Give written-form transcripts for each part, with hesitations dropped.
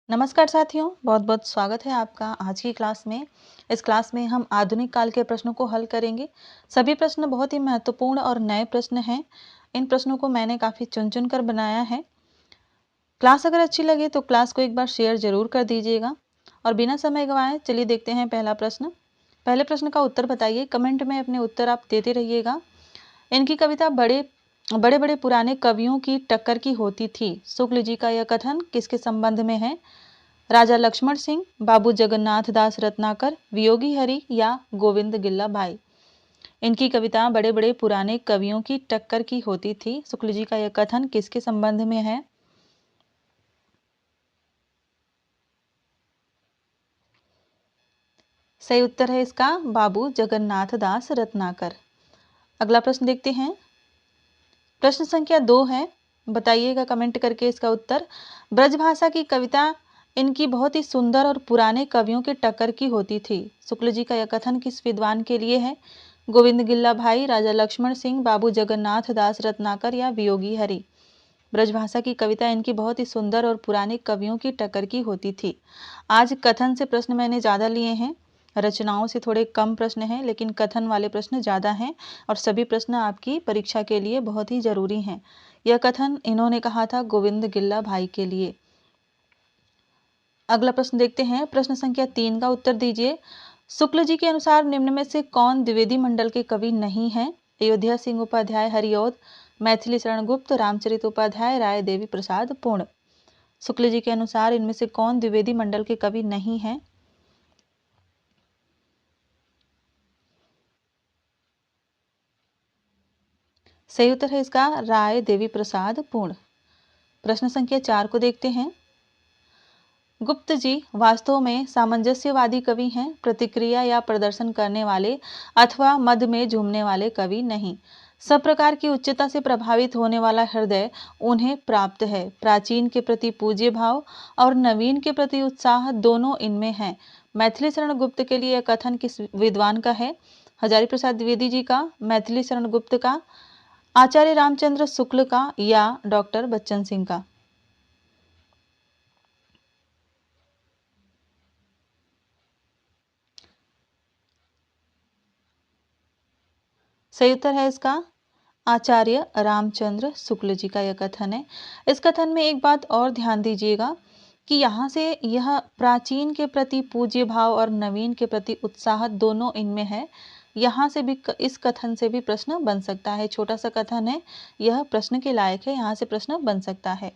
नमस्कार साथियों, बहुत बहुत स्वागत है आपका आज की क्लास में। इस क्लास में हम आधुनिक काल के प्रश्नों को हल करेंगे। सभी प्रश्न बहुत ही महत्वपूर्ण और नए प्रश्न हैं। इन प्रश्नों को मैंने काफ़ी चुन चुन कर बनाया है। क्लास अगर अच्छी लगे तो क्लास को एक बार शेयर जरूर कर दीजिएगा। और बिना समय गंवाए चलिए देखते हैं पहला प्रश्न। पहले प्रश्न का उत्तर बताइए, कमेंट में अपने उत्तर आप देते रहिएगा। इनकी कविता बड़े बड़े बड़े पुराने कवियों की टक्कर की होती थी। शुक्ल जी का यह कथन किसके संबंध में है? राजा लक्ष्मण सिंह, बाबू जगन्नाथ दास रत्नाकर, वियोगी हरि या गोविंद गिल्ला भाई। इनकी कविता बड़े बड़े पुराने कवियों की टक्कर की होती थी। शुक्ल जी का यह कथन किसके संबंध में है? सही उत्तर है इसका बाबू जगन्नाथ दास रत्नाकर। अगला प्रश्न देखते हैं। प्रश्न संख्या 2 है, बताइएगा कमेंट करके इसका उत्तर। ब्रजभाषा की कविता इनकी बहुत ही सुंदर और पुराने कवियों के टक्कर की होती थी। शुक्ल जी का यह कथन किस विद्वान के लिए है? गोविंद गिल्ला भाई, राजा लक्ष्मण सिंह, बाबू जगन्नाथ दास रत्नाकर या वियोगी हरि। ब्रजभाषा की कविता इनकी बहुत ही सुंदर और पुराने कवियों की टक्कर की होती थी। आज कथन से प्रश्न मैंने ज़्यादा लिए हैं, रचनाओं से थोड़े कम प्रश्न हैं, लेकिन कथन वाले प्रश्न ज़्यादा हैं और सभी प्रश्न आपकी परीक्षा के लिए बहुत ही ज़रूरी हैं। यह कथन इन्होंने कहा था गोविंद गिल्ला भाई के लिए। अगला प्रश्न देखते हैं। प्रश्न संख्या 3 का उत्तर दीजिए। शुक्ल जी के अनुसार निम्न में से कौन द्विवेदी मंडल के कवि नहीं है? अयोध्या सिंह उपाध्याय हरिऔध, मैथिली शरण गुप्त, रामचरित उपाध्याय, राय देवी प्रसाद पूर्ण। शुक्ल जी के अनुसार इनमें से कौन द्विवेदी मंडल के कवि नहीं है? सही उत्तर है इसका राय देवी प्रसाद पूर्ण। प्रश्न संख्या 4 को देखते हैं। गुप्त जी वास्तव में सामंजस्यवादी कवि हैं, प्रतिक्रिया या प्रदर्शन करने वाले अथवा मद में झूमने वाले कवि नहीं। सब प्रकार की उच्चता से प्रभावित होने वाला हृदय उन्हें प्राप्त है। प्राचीन के प्रति पूज्य भाव और नवीन के प्रति उत्साह दोनों इनमें है। मैथिली शरण गुप्त के लिए यह कथन किस विद्वान का है? हजारी प्रसाद द्विवेदी जी का, मैथिली शरण गुप्त का, आचार्य रामचंद्र शुक्ल का या डॉक्टर बच्चन सिंह का। सही उत्तर है इसका आचार्य रामचंद्र शुक्ल जी का यह कथन है। इस कथन में एक बात और ध्यान दीजिएगा कि यहाँ से यह प्राचीन के प्रति पूज्य भाव और नवीन के प्रति उत्साह दोनों इनमें है। यहाँ से भी इस कथन से भी प्रश्न बन सकता है। छोटा सा कथन है, यह प्रश्न के लायक है, यहाँ से प्रश्न बन सकता है।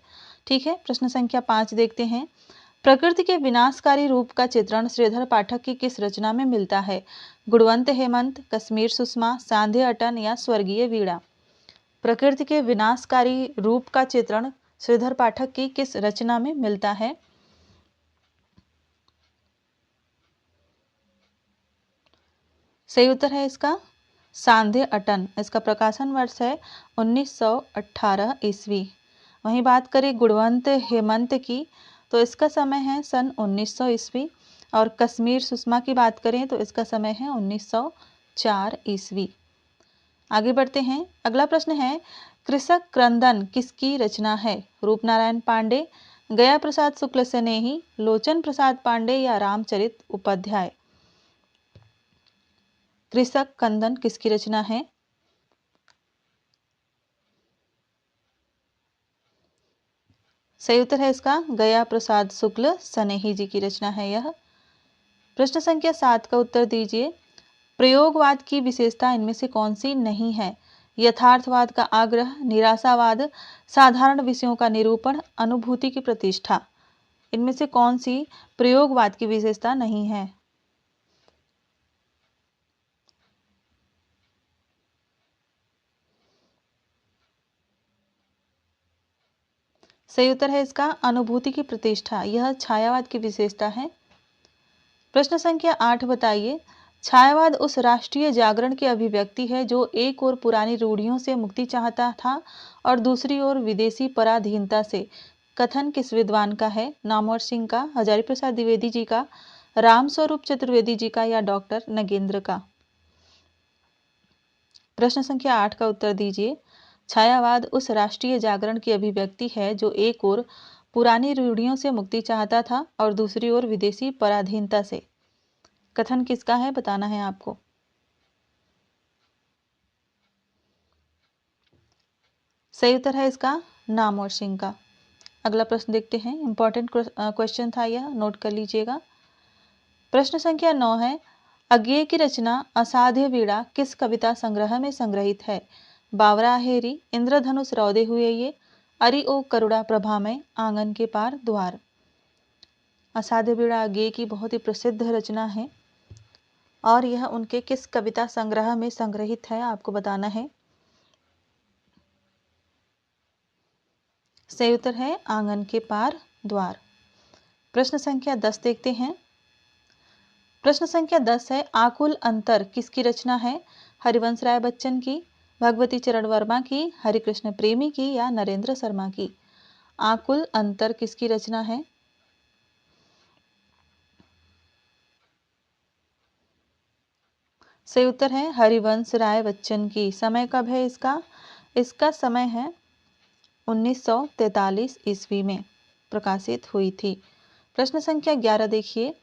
ठीक है, प्रश्न संख्या 5 देखते हैं। प्रकृति के विनाशकारी रूप का चित्रण श्रीधर पाठक की किस रचना में मिलता है? गुणवंत हेमंत, कश्मीर सुषमा, सांध्य अटन या स्वर्गीय वीणा। प्रकृति के विनाशकारी रूप का चित्रण श्रीधर पाठक की किस रचना में मिलता है? सही उत्तर है इसका सांध्य अटन। इसका प्रकाशन वर्ष है 1918 ईस्वी। वहीं बात करें गुणवंत हेमंत की तो इसका समय है सन 1900 ईस्वी। और कश्मीर सुषमा की बात करें तो इसका समय है 1904 ईस्वी। आगे बढ़ते हैं। अगला प्रश्न है, कृषक क्रंदन किसकी रचना है? रूपनारायण पांडे, गया प्रसाद शुक्ल स्नेही, लोचन प्रसाद पांडे या रामचरित उपाध्याय। कृषक क्रंदन किसकी रचना है? सही उत्तर है इसका गया प्रसाद शुक्ल स्नेही जी की रचना है यह। प्रश्न संख्या 7 का उत्तर दीजिए। प्रयोगवाद की विशेषता इनमें से कौन सी नहीं है? यथार्थवाद का आग्रह, निराशावाद, साधारण विषयों का निरूपण, अनुभूति की प्रतिष्ठा। इनमें से कौन सी प्रयोगवाद की विशेषता नहीं है? सही उत्तर है इसका अनुभूति की प्रतिष्ठा। यह छायावाद की विशेषता है। प्रश्न संख्या 8 बताइए। छायावाद उस राष्ट्रीय जागरण की अभिव्यक्ति है जो एक ओर पुरानी रूढ़ियों से मुक्ति चाहता था और दूसरी ओर विदेशी पराधीनता से। कथन किस विद्वान का है? नामवर सिंह का, हजारी प्रसाद द्विवेदी जी का, रामस्वरूप चतुर्वेदी जी का या डॉक्टर नगेंद्र का। प्रश्न संख्या 8 का उत्तर दीजिए। छायावाद उस राष्ट्रीय जागरण की अभिव्यक्ति है जो एक ओर पुरानी रूढ़ियों से मुक्ति चाहता था और दूसरी ओर विदेशी पराधीनता से। कथन किसका है बताना है आपको। सही उत्तर है इसका नामवर सिंह का। अगला प्रश्न देखते हैं, इंपॉर्टेंट क्वेश्चन था यह, नोट कर लीजिएगा। प्रश्न संख्या 9 है, अज्ञेय की रचना असाध्य वीणा किस कविता संग्रह में संग्रहित है? बावरा हेरी, इंद्रधनुष रौदे हुए ये, अरि ओ करुणा प्रभा में, आंगन के पार द्वार। असाध्य वीणा अज्ञेय की बहुत ही प्रसिद्ध रचना है और यह उनके किस कविता संग्रह में संग्रहित है आपको बताना है। सही उत्तर है आंगन के पार द्वार। प्रश्न संख्या 10 देखते हैं। प्रश्न संख्या 10 है, आकुल अंतर किसकी रचना है? हरिवंश राय बच्चन की, भगवती चरण वर्मा की, हरिकृष्ण प्रेमी की या नरेंद्र शर्मा की? आकुल अंतर किसकी रचना है? सही उत्तर है हरिवंश राय बच्चन की। समय कब है इसका? इसका समय है 1943 ईस्वी में प्रकाशित हुई थी। प्रश्न संख्या 11 देखिए,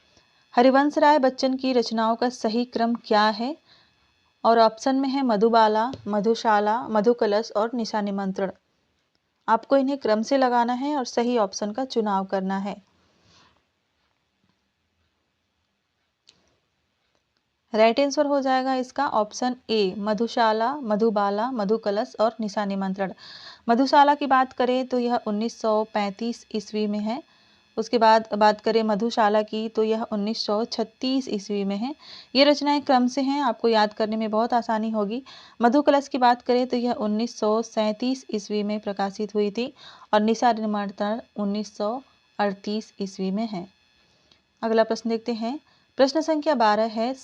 हरिवंश राय बच्चन की रचनाओं का सही क्रम क्या है? और ऑप्शन में है मधुबाला, मधुशाला, मधुकलश और निशा निमंत्रण। आपको इन्हें क्रम से लगाना है और सही ऑप्शन का चुनाव करना है। राइट आंसर हो जाएगा इसका ऑप्शन ए, मधुशाला, मधुबाला, मधुकलश और निशा निमंत्रण। मधुशाला की बात करें तो यह 1935 ईस्वी में है। उसके बाद बात करें मधुशाला की तो यह 1936 ईस्वी में है। ये रचनाएं क्रम से हैं, आपको याद करने में बहुत आसानी होगी। मधुकलश की बात करें तो यह 1937 ईस्वी में प्रकाशित हुई थी और निशा निमंत्रण 1938 ईस्वी में है। अगला प्रश्न देखते हैं। प्रश्न संख्या 12 है,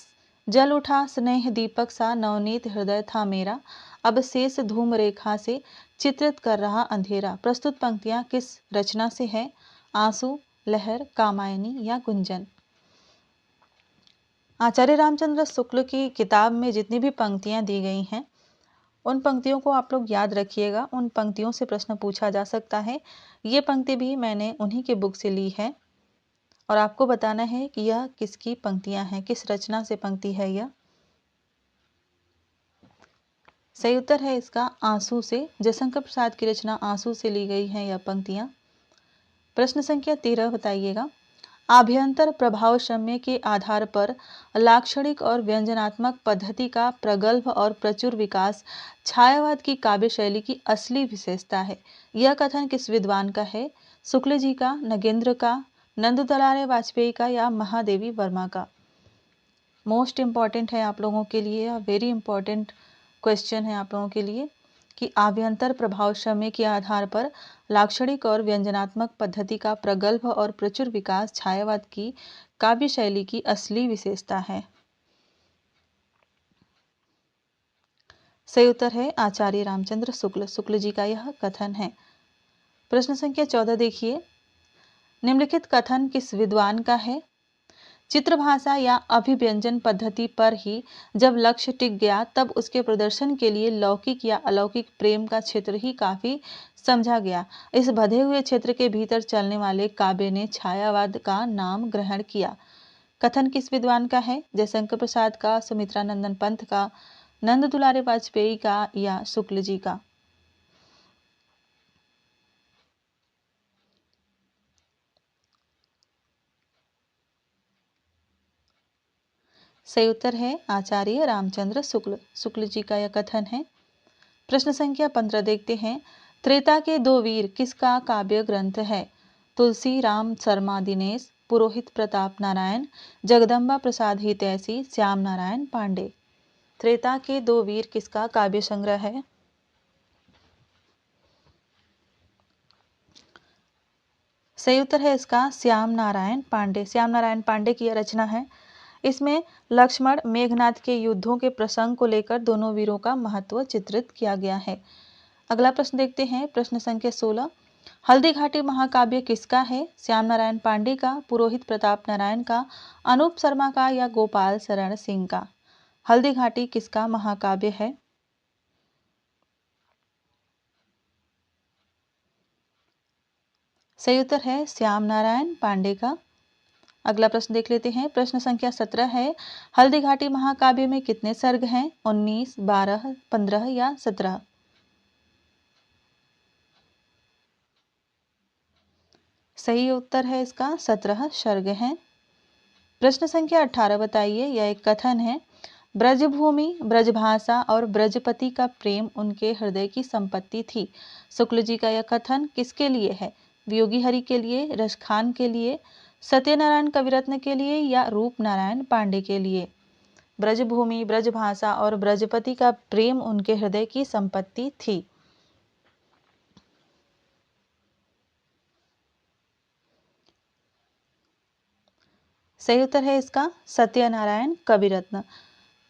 जल उठा स्नेह दीपक सा नवनीत हृदय था मेरा, अब शेष धूम रेखा से चित्रित कर रहा अंधेरा। प्रस्तुत पंक्तियां किस रचना से है? आंसू, लहर, कामायनी या गुंजन? आचार्य रामचंद्र शुक्ल की किताब में जितनी भी पंक्तियां दी गई हैं उन पंक्तियों को आप लोग याद रखिएगा। उन पंक्तियों से प्रश्न पूछा जा सकता है। ये पंक्ति भी मैंने उन्हीं के बुक से ली है और आपको बताना है कि यह किसकी पंक्तियां हैं, किस रचना से पंक्ति है यह। सही उत्तर है इसका आंसू से। जयशंकर प्रसाद की रचना आंसू से ली गई है यह पंक्तियां। प्रश्न संख्या 13 बताइएगा, आभ्यंतर प्रभावशम्य के आधार पर लाक्षणिक और व्यंजनात्मक पद्धति का प्रगल्भ और प्रचुर विकास छायावाद की काव्य शैली की असली विशेषता है। यह कथन किस विद्वान का है? शुक्ल जी का, नगेंद्र का, नंदलाल वाजपेयी का या महादेवी वर्मा का? मोस्ट इम्पॉर्टेंट है आप लोगों के लिए, वेरी इंपॉर्टेंट क्वेश्चन है आप लोगों के लिए कि आभ्यंतर प्रभावशम्य के आधार पर लाक्षणिक और व्यंजनात्मक पद्धति का प्रगल्भ और प्रचुर विकास छायावाद की काव्य शैली की असली विशेषता है। सही उत्तर है आचार्य रामचंद्र शुक्ल, शुक्ल जी का यह कथन है। प्रश्न संख्या 14 देखिए, निम्नलिखित कथन किस विद्वान का है? चित्रभाषा या अभिव्यंजन पद्धति पर ही जब लक्ष्य टिक गया तब उसके प्रदर्शन के लिए लौकिक या अलौकिक प्रेम का क्षेत्र ही काफी समझा गया। इस बधे हुए क्षेत्र के भीतर चलने वाले काव्य ने छायावाद का नाम ग्रहण किया। कथन किस विद्वान का है? जयशंकर प्रसाद का, सुमित्रा नंदन पंत का, नंद दुलारे वाजपेयी का या शुक्ल जी का? सही उत्तर है आचार्य रामचंद्र शुक्ल, शुक्ल जी का यह कथन है। प्रश्न संख्या 15 देखते हैं, त्रेता के दो वीर किसका काव्य ग्रंथ है? तुलसी राम शर्मा दिनेश, पुरोहित प्रताप नारायण, जगदम्बा प्रसाद हितैषी, श्याम नारायण पांडे। त्रेता के दो वीर किसका काव्य संग्रह है? सही उत्तर है इसका श्याम नारायण पांडे। श्याम नारायण पांडे की यह रचना है। इसमें लक्ष्मण मेघनाथ के युद्धों के प्रसंग को लेकर दोनों वीरों का महत्व चित्रित किया गया है। अगला प्रश्न देखते हैं, प्रश्न संख्या 16, हल्दी घाटी महाकाव्य किसका है? श्याम नारायण पांडे का, पुरोहित प्रताप नारायण का, अनूप शर्मा का या गोपाल शरण सिंह का? हल्दी घाटी किसका महाकाव्य है? सही उत्तर है श्याम नारायण पांडे का। अगला प्रश्न देख लेते हैं। प्रश्न संख्या 17 है, हल्दी घाटी महाकाव्य में कितने सर्ग हैं? 19, 12, 15 या 17? सही उत्तर है इसका 17 सर्ग हैं। प्रश्न संख्या 18 बताइए, यह एक कथन है। ब्रजभूमि, ब्रजभाषा और ब्रजपति का प्रेम उनके हृदय की संपत्ति थी। शुक्ल जी का यह कथन किसके लिए है? वियोगी हरि के लिए, रसखान के लिए, सत्यनारायण कविरत्न के लिए या रूप नारायण पांडे के लिए? ब्रजभूमि, ब्रजभाषा और ब्रजपति का प्रेम उनके हृदय की संपत्ति थी। सही उत्तर है इसका सत्यनारायण कविरत्न।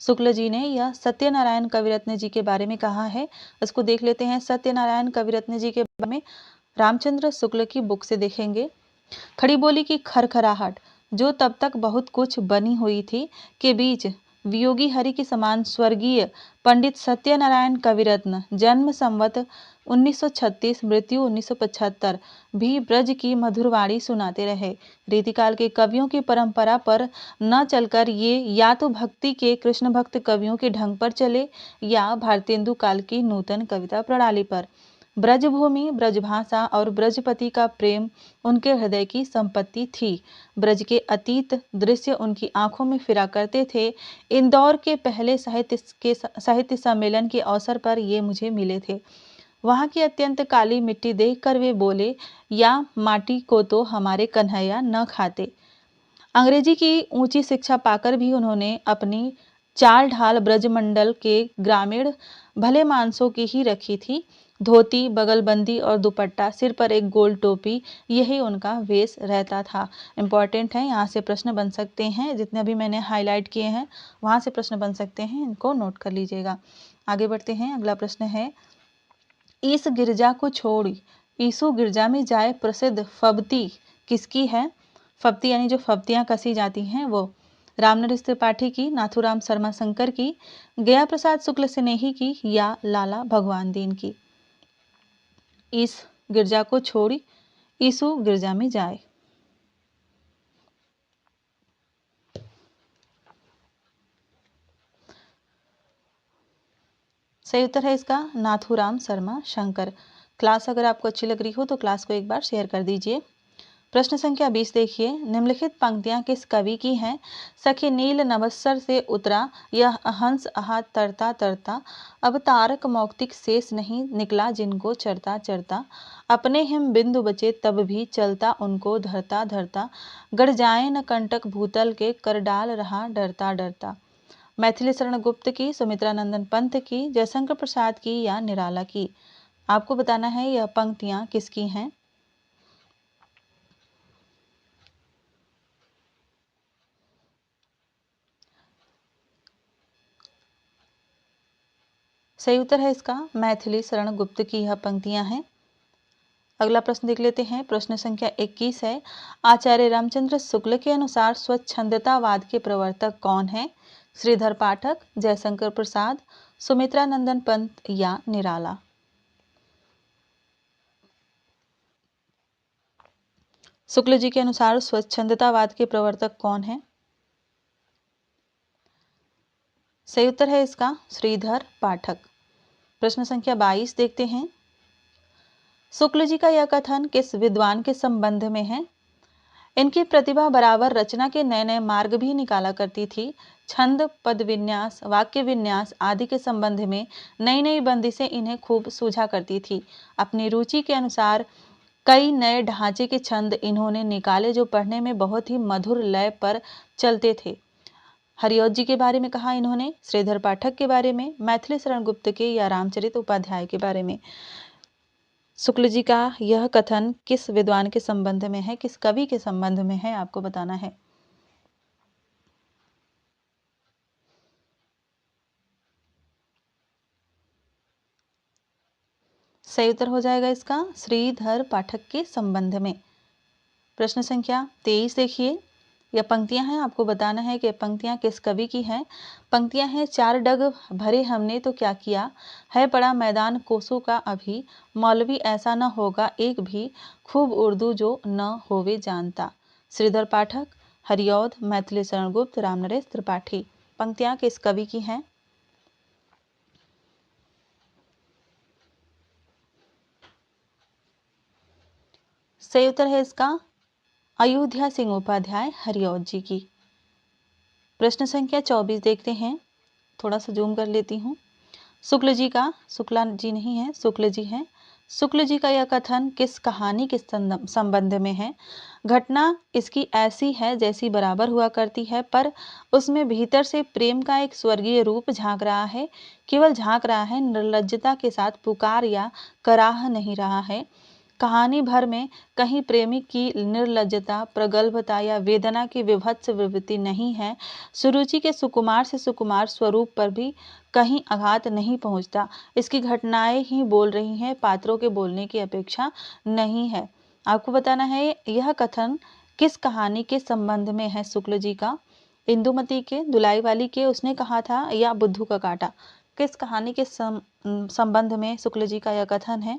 शुक्ल जी ने यह सत्यनारायण कविरत्न जी के बारे में कहा है। इसको देख लेते हैं। सत्यनारायण कविरत्न जी के बारे में रामचंद्र शुक्ल की बुक से देखेंगे। खड़ी बोली की खरखराहट जो तब तक बहुत कुछ बनी हुई थी के बीच वियोगी हरि के समान स्वर्गीय पंडित सत्यनारायण कविरत्न जन्म संवत 1936 मृत्यु 1975 भी ब्रज की मधुरवाणी सुनाते रहे। रीतिकाल के कवियों की परंपरा पर न चलकर ये या तो भक्ति के कृष्ण भक्त कवियों के ढंग पर चले या भारतेंदु काल की नूतन कविता प्रणाली पर। ब्रजभूमि, ब्रजभाषा और ब्रजपति का प्रेम उनके हृदय की संपत्ति थी। ब्रज के अतीत दृश्य उनकी आंखों में फिरा करते थे। इंदौर के पहले साहित्य सम्मेलन के अवसर पर ये मुझे मिले थे। वहाँ की अत्यंत काली मिट्टी देखकर वे बोले, या माटी को तो हमारे कन्हैया न खाते। अंग्रेजी की ऊंची शिक्षा पाकर भी उन्होंने अपनी चाल ढाल ब्रजमंडल के ग्रामीण भले मानसों की ही रखी थी। धोती, बगलबंदी और दुपट्टा, सिर पर एक गोल टोपी, यही उनका वेश रहता था। इम्पॉर्टेंट है, यहाँ से प्रश्न बन सकते हैं। जितने भी मैंने हाईलाइट किए हैं वहाँ से प्रश्न बन सकते हैं, इनको नोट कर लीजिएगा। आगे बढ़ते हैं। अगला प्रश्न है, इस गिरजा को छोड़ ईसु गिरजा में जाए प्रसिद्ध फब्ती किसकी है? फब्ती यानी जो फब्तियाँ कसी जाती हैं वो। रामनरेश त्रिपाठी की, नाथूराम शर्मा शंकर की, गया प्रसाद शुक्ल स्नेही की या लाला भगवान दीन की? इस गिरजा को छोड़ ईसु गिरजा में जाए। सही उत्तर है इसका नाथूराम शर्मा शंकर। क्लास अगर आपको अच्छी लग रही हो तो क्लास को एक बार शेयर कर दीजिए। प्रश्न संख्या 20 देखिए, निम्नलिखित पंक्तियां किस कवि की हैं? सखी नील नभस्सर से उतरा यह हंस आहा तरता तरता, अब तारक मौक्तिक शेष नहीं निकला जिनको चरता चरता, अपने हिम बिंदु बचे तब भी चलता उनको धरता धरता, गड़ जाए न कंटक भूतल के कर डाल रहा डरता डरता। मैथिली शरण गुप्त की, सुमित्रा नंदन पंत की, जयशंकर प्रसाद की या निराला की? आपको बताना है यह पंक्तियां किसकी हैं। सही उत्तर है इसका मैथिली शरण गुप्त की यह पंक्तियां हैं। अगला प्रश्न देख लेते हैं। प्रश्न संख्या 21 है, आचार्य रामचंद्र शुक्ल के अनुसार स्वच्छंदतावाद के प्रवर्तक कौन है? श्रीधर पाठक, जयशंकर प्रसाद, सुमित्रा नंदन पंत या निराला? शुक्ल जी के अनुसार स्वच्छंदतावाद के प्रवर्तक कौन है? सही उत्तर है इसका श्रीधर पाठक। प्रश्न संख्या 22 देखते हैं। शुक्ल जी का यह कथन किस विद्वान के संबंध में है? इनकी प्रतिभा बराबर रचना के नए नए मार्ग भी निकाला करती थी। छंद, पद विन्यास, वाक्य विन्यास आदि के संबंध में नई नई बंदिशें इन्हें खूब सूझा करती थी। अपनी रुचि के अनुसार कई नए ढांचे के छंद इन्होंने निकाले जो पढ़ने में बहुत ही मधुर लय पर चलते थे। हरिऔध जी के बारे में कहा इन्होंने, श्रीधर पाठक के बारे में, मैथिली शरण गुप्त के या रामचरित उपाध्याय के बारे में। शुक्ल जी का यह कथन किस विद्वान के संबंध में है, किस कवि के संबंध में है, आपको बताना है। सही उत्तर हो जाएगा इसका श्रीधर पाठक के संबंध में। प्रश्न संख्या 23 देखिए, या पंक्तियां हैं, आपको बताना है कि पंक्तियां किस कवि की हैं। पंक्तियां हैं, चार डग भरे हमने तो क्या किया, है पड़ा मैदान कोसों का अभी, मौलवी ऐसा न होगा एक भी, खूब उर्दू जो न होवे जानता। श्रीधर पाठक, हरिऔध, मैथिली शरण गुप्त, रामनरेश त्रिपाठी। पंक्तियां किस कवि की हैं? सही उत्तर है इसका अयोध्या सिंह उपाध्याय, हरिऔध जी की। प्रश्न संख्या 24 देखते हैं, थोड़ा सा जूम कर लेती हूँ। शुक्ल जी का, शुक्ला जी नहीं है, शुक्ल जी हैं। शुक्ल जी का यह कथन किस कहानी के संबंध में है? घटना इसकी ऐसी है जैसी बराबर हुआ करती है, पर उसमें भीतर से प्रेम का एक स्वर्गीय रूप झांक रहा है, केवल झांक रहा है, निर्लज्जता के साथ पुकार या कराह नहीं रहा है। कहानी भर में कहीं प्रेमी की निर्लज्जता, प्रगल्भता या वेदना की विभत्स प्रवृत्ति नहीं है। सुरुचि के सुकुमार से सुकुमार स्वरूप पर भी कहीं आघात नहीं पहुंचता। इसकी घटनाएं ही बोल रही हैं, पात्रों के बोलने की अपेक्षा नहीं है। आपको बताना है यह कथन किस कहानी के संबंध में है। शुक्ल जी का इंदुमती के, दुलाई वाली के उसने कहा था, या बुद्धू का कांटा, किस कहानी के संबंध में शुक्ल जी का यह कथन है?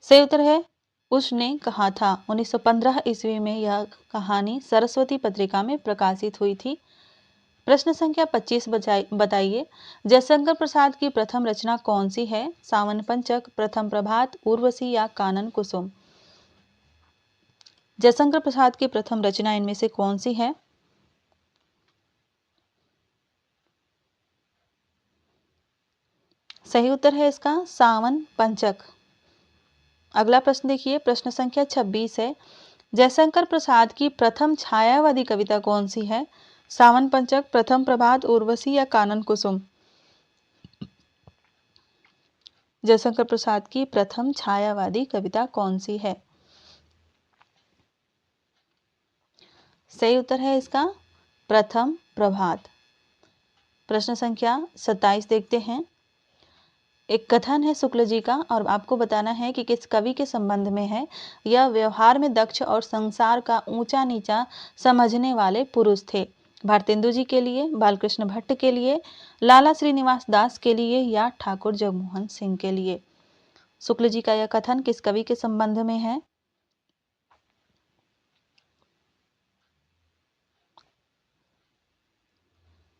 सही उत्तर है उसने कहा था। 1915 ईस्वी में यह कहानी सरस्वती पत्रिका में प्रकाशित हुई थी। प्रश्न संख्या 25 बताइए, जयशंकर प्रसाद की प्रथम रचना कौन सी है? सावन पंचक, प्रथम प्रभात, उर्वशी या कानन कुसुम। जयशंकर प्रसाद की प्रथम रचना इनमें से कौन सी है? सही उत्तर है इसका सावन पंचक। अगला प्रश्न देखिए, प्रश्न संख्या 26 है, जयशंकर प्रसाद की प्रथम छायावादी कविता कौन सी है? सावन पंचक, प्रथम प्रभात, उर्वशी या कानन कुसुम। जयशंकर प्रसाद की प्रथम छायावादी कविता कौन सी है? सही उत्तर है इसका प्रथम प्रभात। प्रश्न संख्या 27 देखते हैं। एक कथन है शुक्ल जी का और आपको बताना है कि किस कवि के संबंध में है। यह व्यवहार में दक्ष और संसार का ऊंचा नीचा समझने वाले पुरुष थे। भारतेंदु जी के लिए, बालकृष्ण भट्ट के लिए, लाला श्रीनिवास दास के लिए या ठाकुर जगमोहन सिंह के लिए। शुक्ल जी का यह कथन किस कवि के संबंध में है?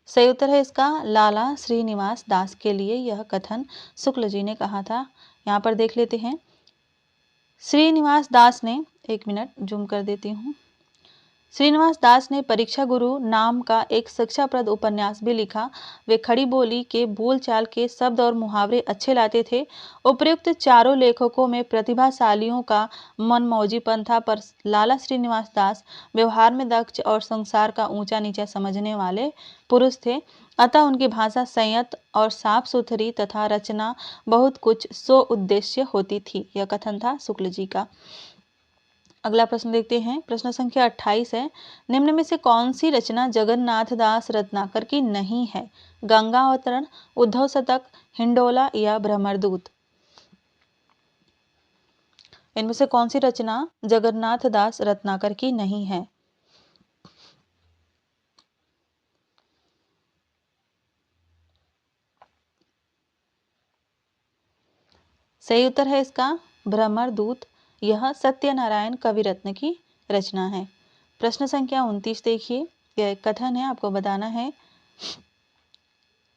सही उत्तर है इसका लाला श्रीनिवास दास के लिए यह कथन शुक्ल जी ने कहा था। यहाँ पर देख लेते हैं, श्रीनिवास दास ने, एक मिनट जूम कर देती हूँ, श्रीनिवास दास ने परीक्षा गुरु नाम का एक शिक्षाप्रद उपन्यास भी लिखा। वे खड़ी बोली के बोलचाल के शब्द और मुहावरे अच्छे लाते थे। उपर्युक्त चारों लेखकों में प्रतिभाशालियों का मनमौजीपन था, पर लाला श्रीनिवास दास व्यवहार में दक्ष और संसार का ऊंचा नीचा समझने वाले पुरुष थे। अतः उनकी भाषा संयत और साफ सुथरी तथा रचना बहुत कुछ सो उद्देश्य होती थी। यह कथन था शुक्ल जी का। अगला प्रश्न देखते हैं, प्रश्न संख्या 28 है, निम्न में से कौन सी रचना जगन्नाथ दास रत्नाकर की नहीं है? गंगा अवतरण, उद्धव शतक, हिंडोला या भ्रमरदूत। इनमें से कौन सी रचना जगन्नाथ दास रत्नाकर की नहीं है? सही उत्तर है इसका भ्रमरदूत। यह सत्यनारायण कविरत्न की रचना है। प्रश्न संख्या 29 देखिए, यह कथन है, आपको बताना है,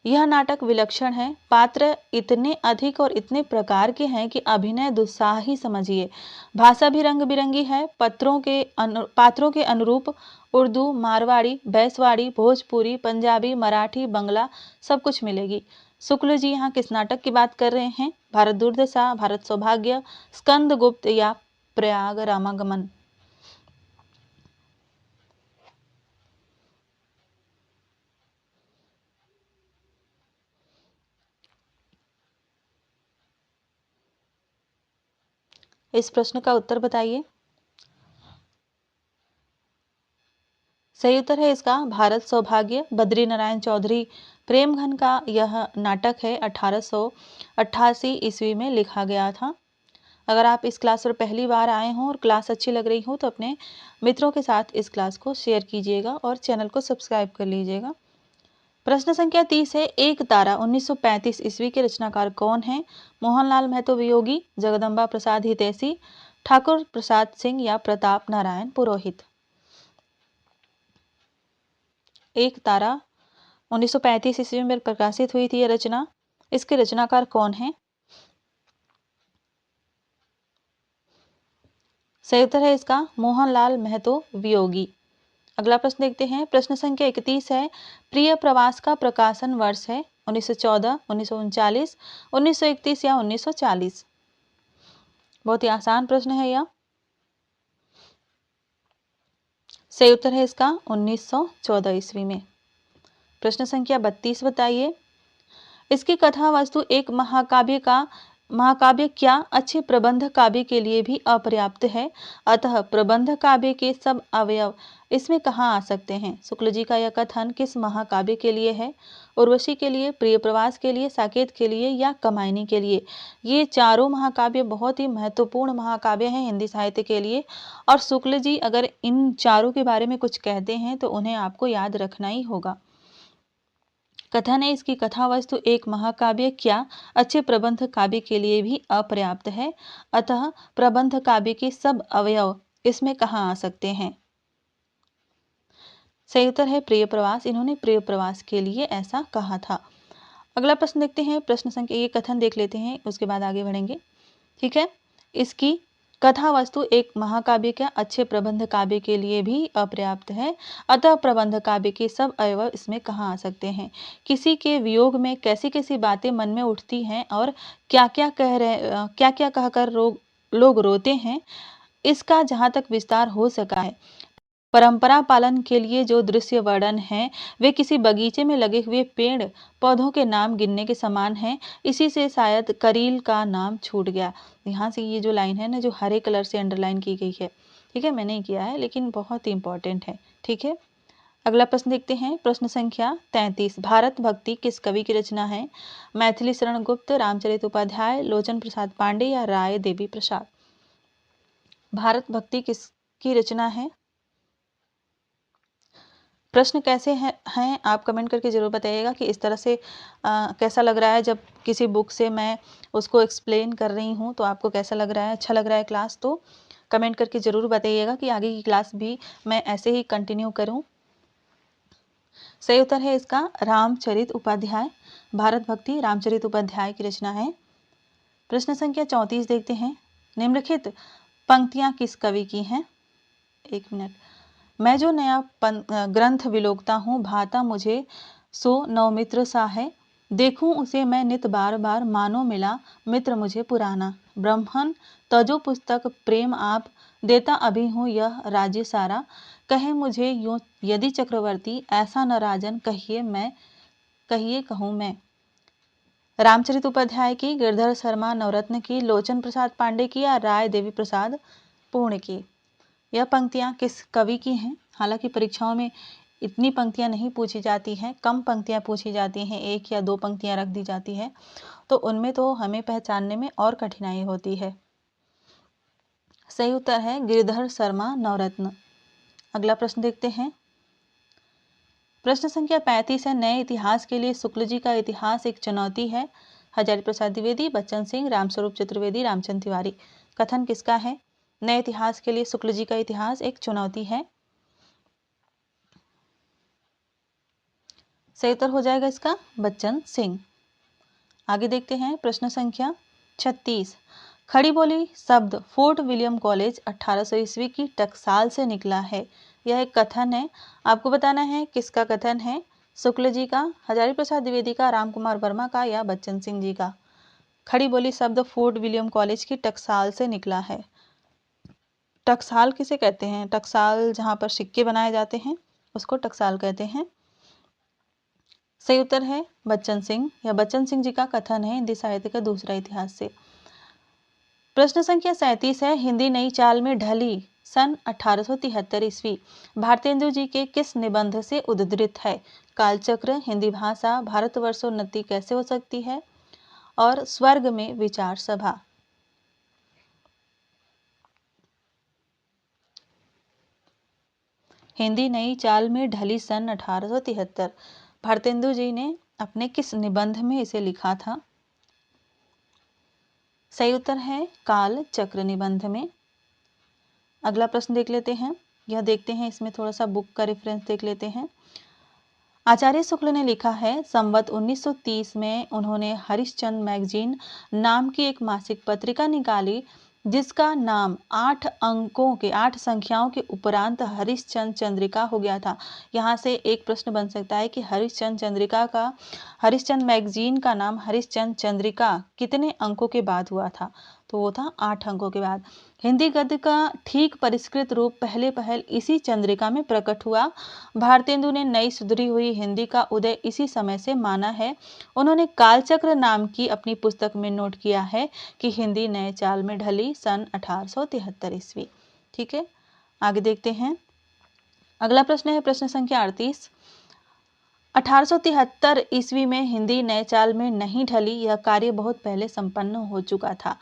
यह नाटक विलक्षण है। पात्र इतने अधिक और इतने प्रकार के हैं कि अभिनय दुस्साह ही समझिए। भाषा भी रंग बिरंगी है। पात्रों के अनुरूप उर्दू, मारवाड़ी, बैसवाड़ी, भोजपुरी, पंजाबी, मराठी, बंगला सब कुछ मिलेगी। शुक्ल जी यहाँ किस नाटक की बात कर रहे हैं? भारत दुर्दशा, भारत सौभाग्य, स्कंद गुप्त या प्रयाग रामागमन। इस प्रश्न का उत्तर बताइए। सही उत्तर है इसका भारत सौभाग्य। बद्री नारायण चौधरी प्रेमघन का यह नाटक है 1888 ईस्वी में लिखा गया था। अगर आप इस क्लास पर पहली बार आए हों और क्लास अच्छी लग रही हो तो अपने मित्रों के साथ इस क्लास को शेयर कीजिएगा और चैनल को सब्सक्राइब कर लीजिएगा। प्रश्न संख्या 30 है, एक तारा 1935 ईस्वी के रचनाकार कौन है? मोहनलाल महतो वियोगी, जगदम्बा प्रसाद हितैषी, ठाकुर प्रसाद सिंह या प्रताप नारायण पुरोहित। एक तारा 1935 ईस्वी में प्रकाशित हुई थी यह रचना। इसके रचनाकार कौन है? सही उत्तर है इसका मोहनलाल महतो वियोगी। अगला प्रश्न देखते हैं। प्रश्न संख्या 31 है, प्रिय प्रवास का प्रकाशन वर्ष है 1914, 1939, 1931 या 1940। बहुत ही आसान प्रश्न है यह। सही उत्तर है इसका 1914 ईस्वी में। प्रश्न संख्या 32 बताइए, इसकी कथा वस्तु एक महाकाव्य क्या अच्छे प्रबंध काव्य के लिए भी अपर्याप्त है? अतः प्रबंध काव्य के सब अवयव इसमें कहाँ आ सकते हैं? शुक्ल जी का यह कथन किस महाकाव्य के लिए है? उर्वशी के लिए, प्रिय प्रवास के लिए, साकेत के लिए या कमायनी के लिए? ये चारों महाकाव्य बहुत ही महत्वपूर्ण महाकाव्य हैं हिंदी साहित्य के लिए, और शुक्ल जी अगर इन चारों के बारे में कुछ कहते हैं तो उन्हें आपको याद रखना ही होगा। कथन है, इसकी कथा वस्तु एक महाकाव्य क्या अच्छे प्रबंध काव्य के लिए भी अपर्याप्त है, अतः प्रबंध काव्य के सब अवयव इसमें कहाँ आ सकते हैं? सही उत्तर है प्रिय प्रवास। इन्होंने प्रिय प्रवास के लिए ऐसा कहा था। अगला प्रश्न देखते हैं। प्रश्न संख्या, ये कथन देख लेते हैं, उसके बाद आगे बढ़ेंगे। ठीक है, इसकी कथा वस्तु एक महाकाव्य का अच्छे प्रबंध काव्य के लिए भी अपर्याप्त है, अतः प्रबंध काव्य के सब अवयव इसमें कहाँ आ सकते हैं? किसी के वियोग में कैसी कैसी बातें मन में उठती हैं और क्या क्या कहकर लोग रोते हैं, इसका जहाँ तक विस्तार हो सका है। परंपरा पालन के लिए जो दृश्य वर्णन है वे किसी बगीचे में लगे हुए पेड़ पौधों के नाम गिनने के समान हैं। इसी से शायद करील का नाम छूट गया। यहाँ से ये जो लाइन है ना, जो हरे कलर से अंडरलाइन की गई है, ठीक है, मैंने किया है लेकिन बहुत ही इंपॉर्टेंट है। ठीक है, अगला प्रश्न देखते हैं। प्रश्न संख्या 33, भारत भक्ति किस कवि की रचना है? मैथिली शरण गुप्त, रामचरित उपाध्याय, लोचन प्रसाद पांडे या राय देवी प्रसाद। भारत भक्ति किसकी रचना है? प्रश्न कैसे हैं आप कमेंट करके ज़रूर बताइएगा कि इस तरह से कैसा लग रहा है। जब किसी बुक से मैं उसको एक्सप्लेन कर रही हूँ तो आपको कैसा लग रहा है, अच्छा लग रहा है क्लास, तो कमेंट करके ज़रूर बताइएगा कि आगे की क्लास भी मैं ऐसे ही कंटिन्यू करूँ। सही उत्तर है इसका रामचरित उपाध्याय। भारत भक्ति रामचरित उपाध्याय की रचना है। प्रश्न संख्या 34 देखते हैं। निम्नलिखित पंक्तियाँ किस कवि की हैं? एक मिनट। मैं जो नया ग्रंथ विलोकता हूँ, भाता मुझे सो नवमित्र सा है। देखूं उसे मैं नित बार बार, मानो मिला मित्र मुझे पुराना। ब्रह्मन तजो पुस्तक प्रेम आप, देता अभी हूँ यह राज्य सारा। कहे मुझे यूं यदि चक्रवर्ती, ऐसा न राजन कहिए कहूँ मैं। रामचरित उपाध्याय की, गिरधर शर्मा नवरत्न की, लोचन प्रसाद पांडे की या राय देवी प्रसाद पूर्ण की। यह पंक्तियाँ किस कवि की हैं? हालांकि परीक्षाओं में इतनी पंक्तियाँ नहीं पूछी जाती हैं, कम पंक्तियाँ पूछी जाती हैं, एक या दो पंक्तियाँ रख दी जाती है, तो उनमें तो हमें पहचानने में और कठिनाई होती है। सही उत्तर है गिरधर शर्मा नवरत्न। अगला प्रश्न देखते हैं। प्रश्न संख्या 35 है, नए इतिहास के लिए शुक्ल जी का इतिहास एक चुनौती है। हजारी प्रसाद द्विवेदी, बच्चन सिंह, रामस्वरूप चतुर्वेदी, रामचंद्र तिवारी। कथन किसका है? नए इतिहास के लिए शुक्ल जी का इतिहास एक चुनौती है। सही उत्तर हो जाएगा इसका बच्चन सिंह। आगे देखते हैं। प्रश्न संख्या 36, खड़ी बोली शब्द फोर्ट विलियम कॉलेज 1800 ईस्वी की टकसाल से निकला है। यह एक कथन है, आपको बताना है किसका कथन है। शुक्ल जी का, हजारी प्रसाद द्विवेदी का, राम कुमार वर्मा का या बच्चन सिंह जी का। खड़ी बोली शब्द फोर्ट विलियम कॉलेज की टकसाल से निकला है। टकसाल किसे कहते हैं? टकसाल जहाँ पर सिक्के बनाए जाते हैं उसको टकसाल कहते हैं। सही उत्तर है बच्चन सिंह, या बच्चन सिंह जी का कथन है हिंदी साहित्य का दूसरा इतिहास से। प्रश्न संख्या 37 है, हिंदी नई चाल में ढली सन 1873 ईस्वी भारतेंदु जी के किस निबंध से उद्धृत है? कालचक्र, हिंदी भाषा, भारतवर्षोन्नति कैसे हो सकती है और स्वर्ग में विचार सभा। हिंदी नई चाल में ढली सन 1873। भारतेंदु जी ने अपने किस निबंध में इसे लिखा था? सही उत्तर है काल चक्र निबंध में। अगला प्रश्न देख लेते हैं। यह देखते हैं, इसमें थोड़ा सा बुक का रेफरेंस देख लेते हैं। आचार्य शुक्ल ने लिखा है, संवत 1930 में उन्होंने हरिश्चंद्र मैगजीन नाम की एक मासिक पत्रिका निकाली, जिसका नाम 8 संख्याओं के उपरांत हरिश्चंद्र चंद्रिका हो गया था। यहाँ से एक प्रश्न बन सकता है कि हरिश्चंद्र मैगजीन का नाम हरिश्चंद्र चंद्रिका कितने अंकों के बाद हुआ था? तो वो था 8 अंकों के बाद। हिंदी गद्य का ठीक परिष्कृत रूप पहल इसी चंद्रिका में प्रकट हुआ। भारतेंदु ने नई सुधरी हुई हिंदी का उदय इसी समय से माना है। उन्होंने कालचक्र नाम की अपनी पुस्तक में नोट किया है कि हिंदी नए चाल में ढली सन 1873 ईस्वी। ठीक है, आगे देखते हैं। अगला प्रश्न है प्रश्न संख्या 38। 1873 ईस्वी में हिंदी नए चाल में नहीं ढली, यह कार्य बहुत पहले संपन्न हो चुका था।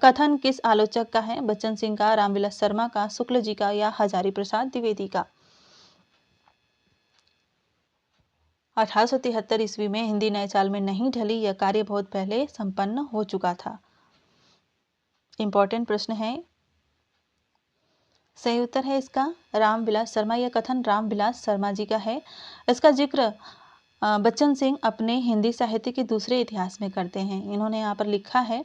कथन किस आलोचक का है? बच्चन सिंह का, रामविलास शर्मा का, शुक्ल जी का या हजारी प्रसाद द्विवेदी का? 1873 ईस्वी में हिंदी नए चाल में नहीं ढली, यह कार्य बहुत पहले संपन्न हो चुका था। इंपॉर्टेंट प्रश्न है। सही उत्तर है इसका रामविलास शर्मा। यह कथन रामविलास शर्मा जी का है। इसका जिक्र बच्चन सिंह अपने हिंदी साहित्य के दूसरे इतिहास में करते हैं। इन्होंने यहाँ पर लिखा है,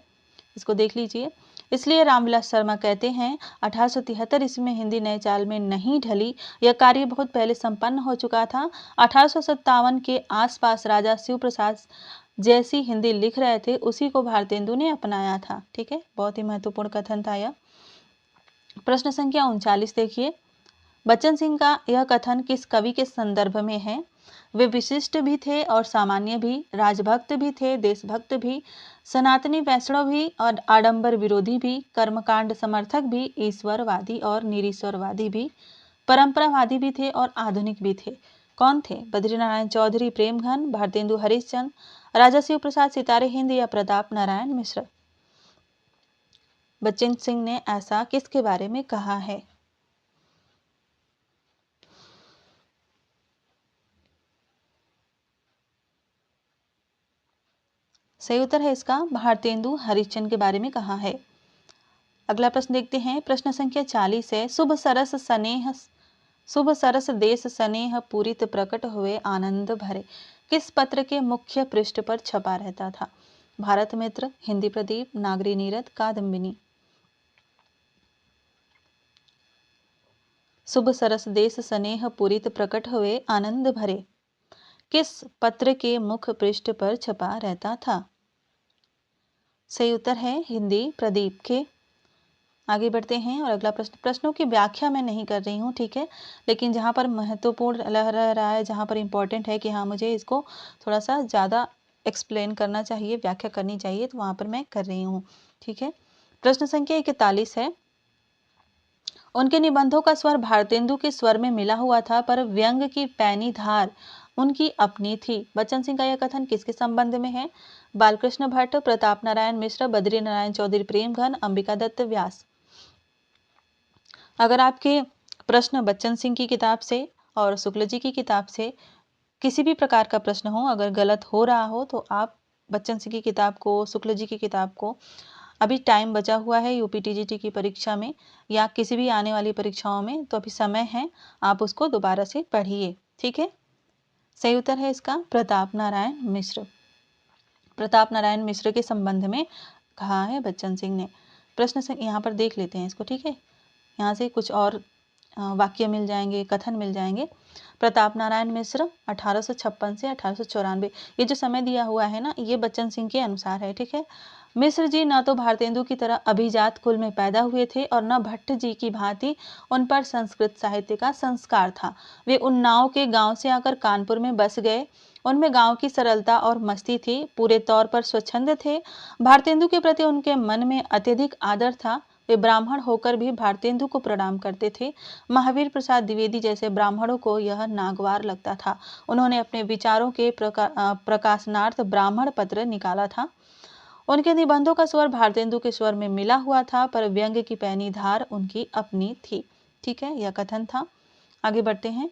इसको देख लीजिए। इसलिए रामविलास शर्मा कहते हैं 1873 ईस्वी में हिंदी नए चाल में नहीं ढली, यह कार्य बहुत पहले संपन्न हो चुका था। 1857 के आसपास राजा शिव प्रसाद जैसी हिंदी लिख रहे थे, उसी को भारतेंदु ने अपनाया था। ठीक है, बहुत ही महत्वपूर्ण कथन था यह। प्रश्न संख्या 39 देखिए। बच्चन सिंह का यह कथन किस कवि के संदर्भ में है? वे विशिष्ट भी थे और सामान्य भी, राजभक्त भी थे, देशभक्त भी, सनातनी वैष्णव भी और आडंबर विरोधी भी, कर्मकांड समर्थक भी, ईश्वरवादी और निरीश्वरवादी भी, परंपरावादी भी थे और आधुनिक भी थे। कौन थे? बद्रीनारायण चौधरी प्रेमघन, भारतेंदु हरिश्चंद्र, राजा शिव प्रसाद सितारे हिंद या प्रताप नारायण मिश्र? बच्चन सिंह ने ऐसा किसके बारे में कहा है? सही उत्तर है इसका भारतेंदु हरिश्चंद्र के बारे में कहा है। अगला प्रश्न देखते हैं। प्रश्न संख्या 40 है, शुभ सरस देश स्नेह पूरित प्रकट हुए आनंद भरे किस पत्र के मुख्य पृष्ठ पर छपा रहता था? भारत मित्र, हिंदी प्रदीप, नागरी नीरद, कादम्बिनी? शुभ सरस देश स्नेह पूरित प्रकट हुए आनंद भरे किस पत्र के मुख्य पृष्ठ पर छपा रहता था? सही उत्तर है हिंदी प्रदीप के। आगे बढ़ते हैं और अगला प्रश्नों की व्याख्या मैं नहीं कर रही हूँ, ठीक है, लेकिन जहाँ पर महत्वपूर्ण लग रहा है, जहाँ पर इम्पोर्टेंट है कि हाँ मुझे इसको थोड़ा सा ज़्यादा एक्सप्लेन करना चाहिए, व्याख्या करनी चाहिए, तो वहाँ पर मैं कर रही हूँ। ठीक है, प्रश्न संख्या 41 है, उनके निबंधों का स्वर भारतेंदु के स्वर में मिला हुआ था, पर व्यंग की पैनी धार उनकी अपनी थी। बच्चन सिंह का यह कथन किसके संबंध में है? बालकृष्ण भट्ट, प्रताप नारायण मिश्र, बद्री नारायण चौधरी प्रेमघन, अंबिका दत्त व्यास? अगर आपके प्रश्न बच्चन सिंह की किताब से और शुक्ल जी की किताब से किसी भी प्रकार का प्रश्न हो, अगर गलत हो रहा हो, तो आप बच्चन सिंह की किताब को, शुक्ल जी की किताब को, अभी टाइम बचा हुआ है यूपीटीजीटी की परीक्षा में या किसी भी आने वाली परीक्षाओं में, तो अभी समय है, आप उसको दोबारा से पढ़िए। ठीक है, सही उत्तर है इसका प्रताप नारायण मिश्र। प्रताप नारायण मिश्र के संबंध में कहा है बच्चन सिंह ने। प्रश्न से यहाँ पर देख लेते हैं इसको। ठीक है, यहाँ से कुछ और वाक्य मिल जाएंगे, कथन मिल जाएंगे। प्रताप नारायण मिश्र 1856 से 1894, ये जो समय दिया हुआ है ना, ये बच्चन सिंह के अनुसार है। ठीक है, मिश्र जी न तो भारतेंदु की तरह अभिजात कुल में पैदा हुए थे और न भट्ट जी की भांति उन पर संस्कृत साहित्य का संस्कार था। वे उन्नाव के गांव से आकर कानपुर में बस गए। उनमें गांव की सरलता और मस्ती थी, पूरे तौर पर स्वच्छंद थे। भारतेंदु के प्रति उनके मन में अत्यधिक आदर था। वे ब्राह्मण होकर भी भारतेंदु को प्रणाम करते थे। महावीर प्रसाद द्विवेदी जैसे ब्राह्मणों को यह नागवार लगता था। उन्होंने अपने विचारों के प्रकाशनार्थ ब्राह्मण पत्र निकाला था। उनके निबंधों का स्वर भारतेंदु के स्वर में मिला हुआ था, पर व्यंग्य की पैनी धार उनकी अपनी थी। ठीक है, यह कथन था। आगे बढ़ते हैं।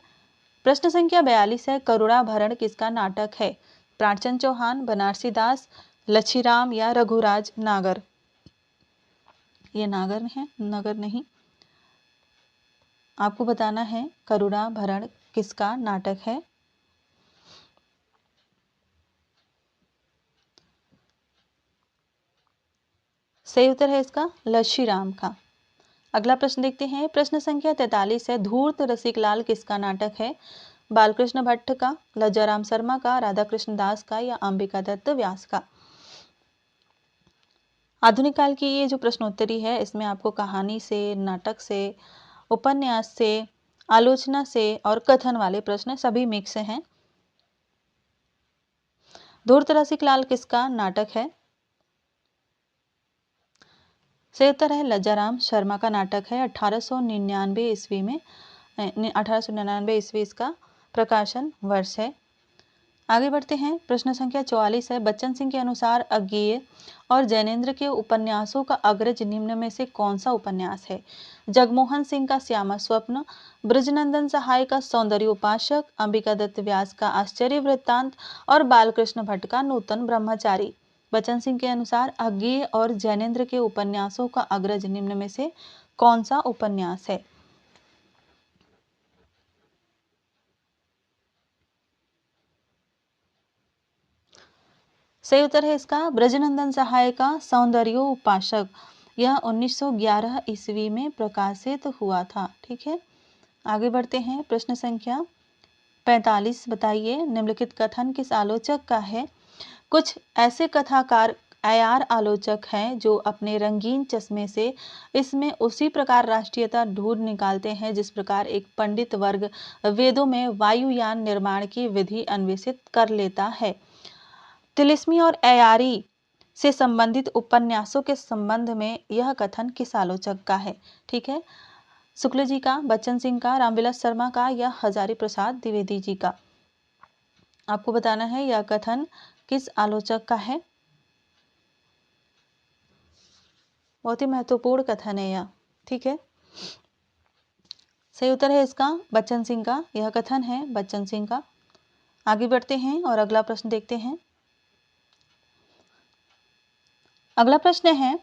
प्रश्न संख्या 42 है, करुणाभरण किसका नाटक है? प्राणचंद चौहान, बनारसी दास, लच्छीराम या रघुराज नागर? ये नागर है, नगर नहीं। आपको बताना है करुणाभरण किसका नाटक है। सही उत्तर है इसका लच्छीराम का। अगला प्रश्न देखते हैं। प्रश्न संख्या 43 है, धूर्त रसिकलाल किसका नाटक है? बालकृष्ण भट्ट का, लज्जाराम शर्मा का, राधा कृष्ण दास का या अंबिका दत्त व्यास का? आधुनिक काल की ये जो प्रश्नोत्तरी है, इसमें आपको कहानी से, नाटक से, उपन्यास से, आलोचना से और कथन वाले प्रश्न सभी मिक्स हैं। धूर्त रसिकलाल किसका नाटक है? सही उत्तर है लज्जाराम शर्मा का नाटक है। 1899 ईस्वी में 1899 ईस्वी इसका प्रकाशन वर्ष है। आगे बढ़ते हैं। प्रश्न संख्या 44 है, बच्चन सिंह के अनुसार अज्ञेय और जैनेन्द्र के उपन्यासों का अग्रज निम्न में से कौन सा उपन्यास है? जगमोहन सिंह का श्यामा स्वप्न, ब्रजनंदन सहाय का सौंदर्य उपासक, अंबिका दत्त व्यास का आश्चर्य वृत्तांत और बालकृष्ण भट्ट का नूतन ब्रह्मचारी। बच्चन सिंह के अनुसार अज्ञेय और जैनेन्द्र के उपन्यासों का अग्रज निम्न में से कौन सा उपन्यास है? सही उत्तर है इसका ब्रजनंदन सहाय का सौंदर्योपासक। यह 1911 ईस्वी में प्रकाशित हुआ था। ठीक है, आगे बढ़ते हैं। प्रश्न संख्या 45 बताइए, निम्नलिखित कथन किस आलोचक का है? कुछ ऐसे कथाकार अयार आलोचक हैं जो अपने रंगीन चश्मे से इसमें उसी प्रकार राष्ट्रीयता ढूंढ निकालते हैं जिस प्रकार एक पंडित वर्ग वेदों में वायुयान निर्माण की विधि अन्वेषित कर लेता है। तिलिस्मी और अयारी से संबंधित उपन्यासों के संबंध में यह कथन किस आलोचक का है? ठीक है, शुक्ल जी का, बच्चन सिंह का, रामविलास शर्मा का या हजारी प्रसाद द्विवेदी जी का? आपको बताना है यह कथन किस आलोचक का है। बहुत ही महत्वपूर्ण कथन है यह। ठीक है, सही उत्तर है इसका बच्चन सिंह का। यह कथन है बच्चन सिंह का। आगे बढ़ते हैं और अगला प्रश्न देखते हैं। अगला प्रश्न है,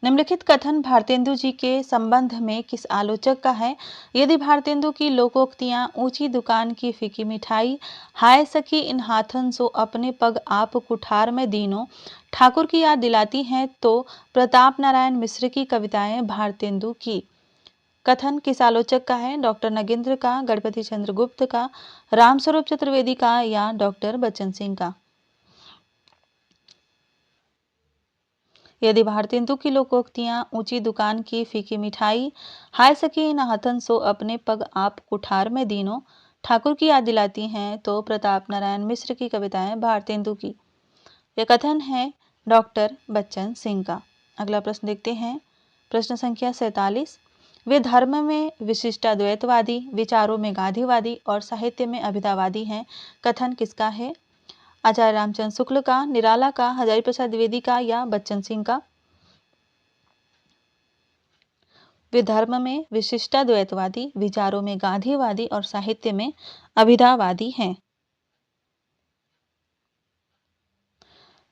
निम्नलिखित कथन भारतेंदु जी के संबंध में किस आलोचक का है? यदि भारतेंदु की लोकोक्तियां ऊंची दुकान की फीकी मिठाई, हाय सखी इन हाथन सो अपने पग आप कुठार में दीनो, ठाकुर की याद दिलाती हैं, तो प्रताप नारायण मिश्र की कविताएं भारतेंदु की। कथन किस आलोचक का है? डॉक्टर नगेंद्र का, गणपति चंद्र गुप्त का, रामस्वरूप चतुर्वेदी का या डॉक्टर बच्चन सिंह का? यदि भारतेंदु की लोकोक्तियां ऊंची दुकान की फीकी मिठाई, हाय सखी नहातन सो अपने पग आप कुठार में दीनो, ठाकुर की याद दिलाती हैं, तो प्रताप नारायण मिश्र की कविताएं भारतेंदु की। यह कथन है डॉक्टर बच्चन सिंह का। अगला प्रश्न देखते हैं। प्रश्न संख्या 47, वे धर्म में विशिष्टाद्वैतवादी, विचारों में गांधीवादी और साहित्य में अभिधावादी हैं। कथन किसका है? आचार्य रामचंद्र शुक्ल का, निराला का, हजारी प्रसाद द्विवेदी का या बच्चन सिंह का? वे धर्म में विशिष्टाद्वैतवादी, विचारों में गांधीवादी और साहित्य में अभिधावादी हैं।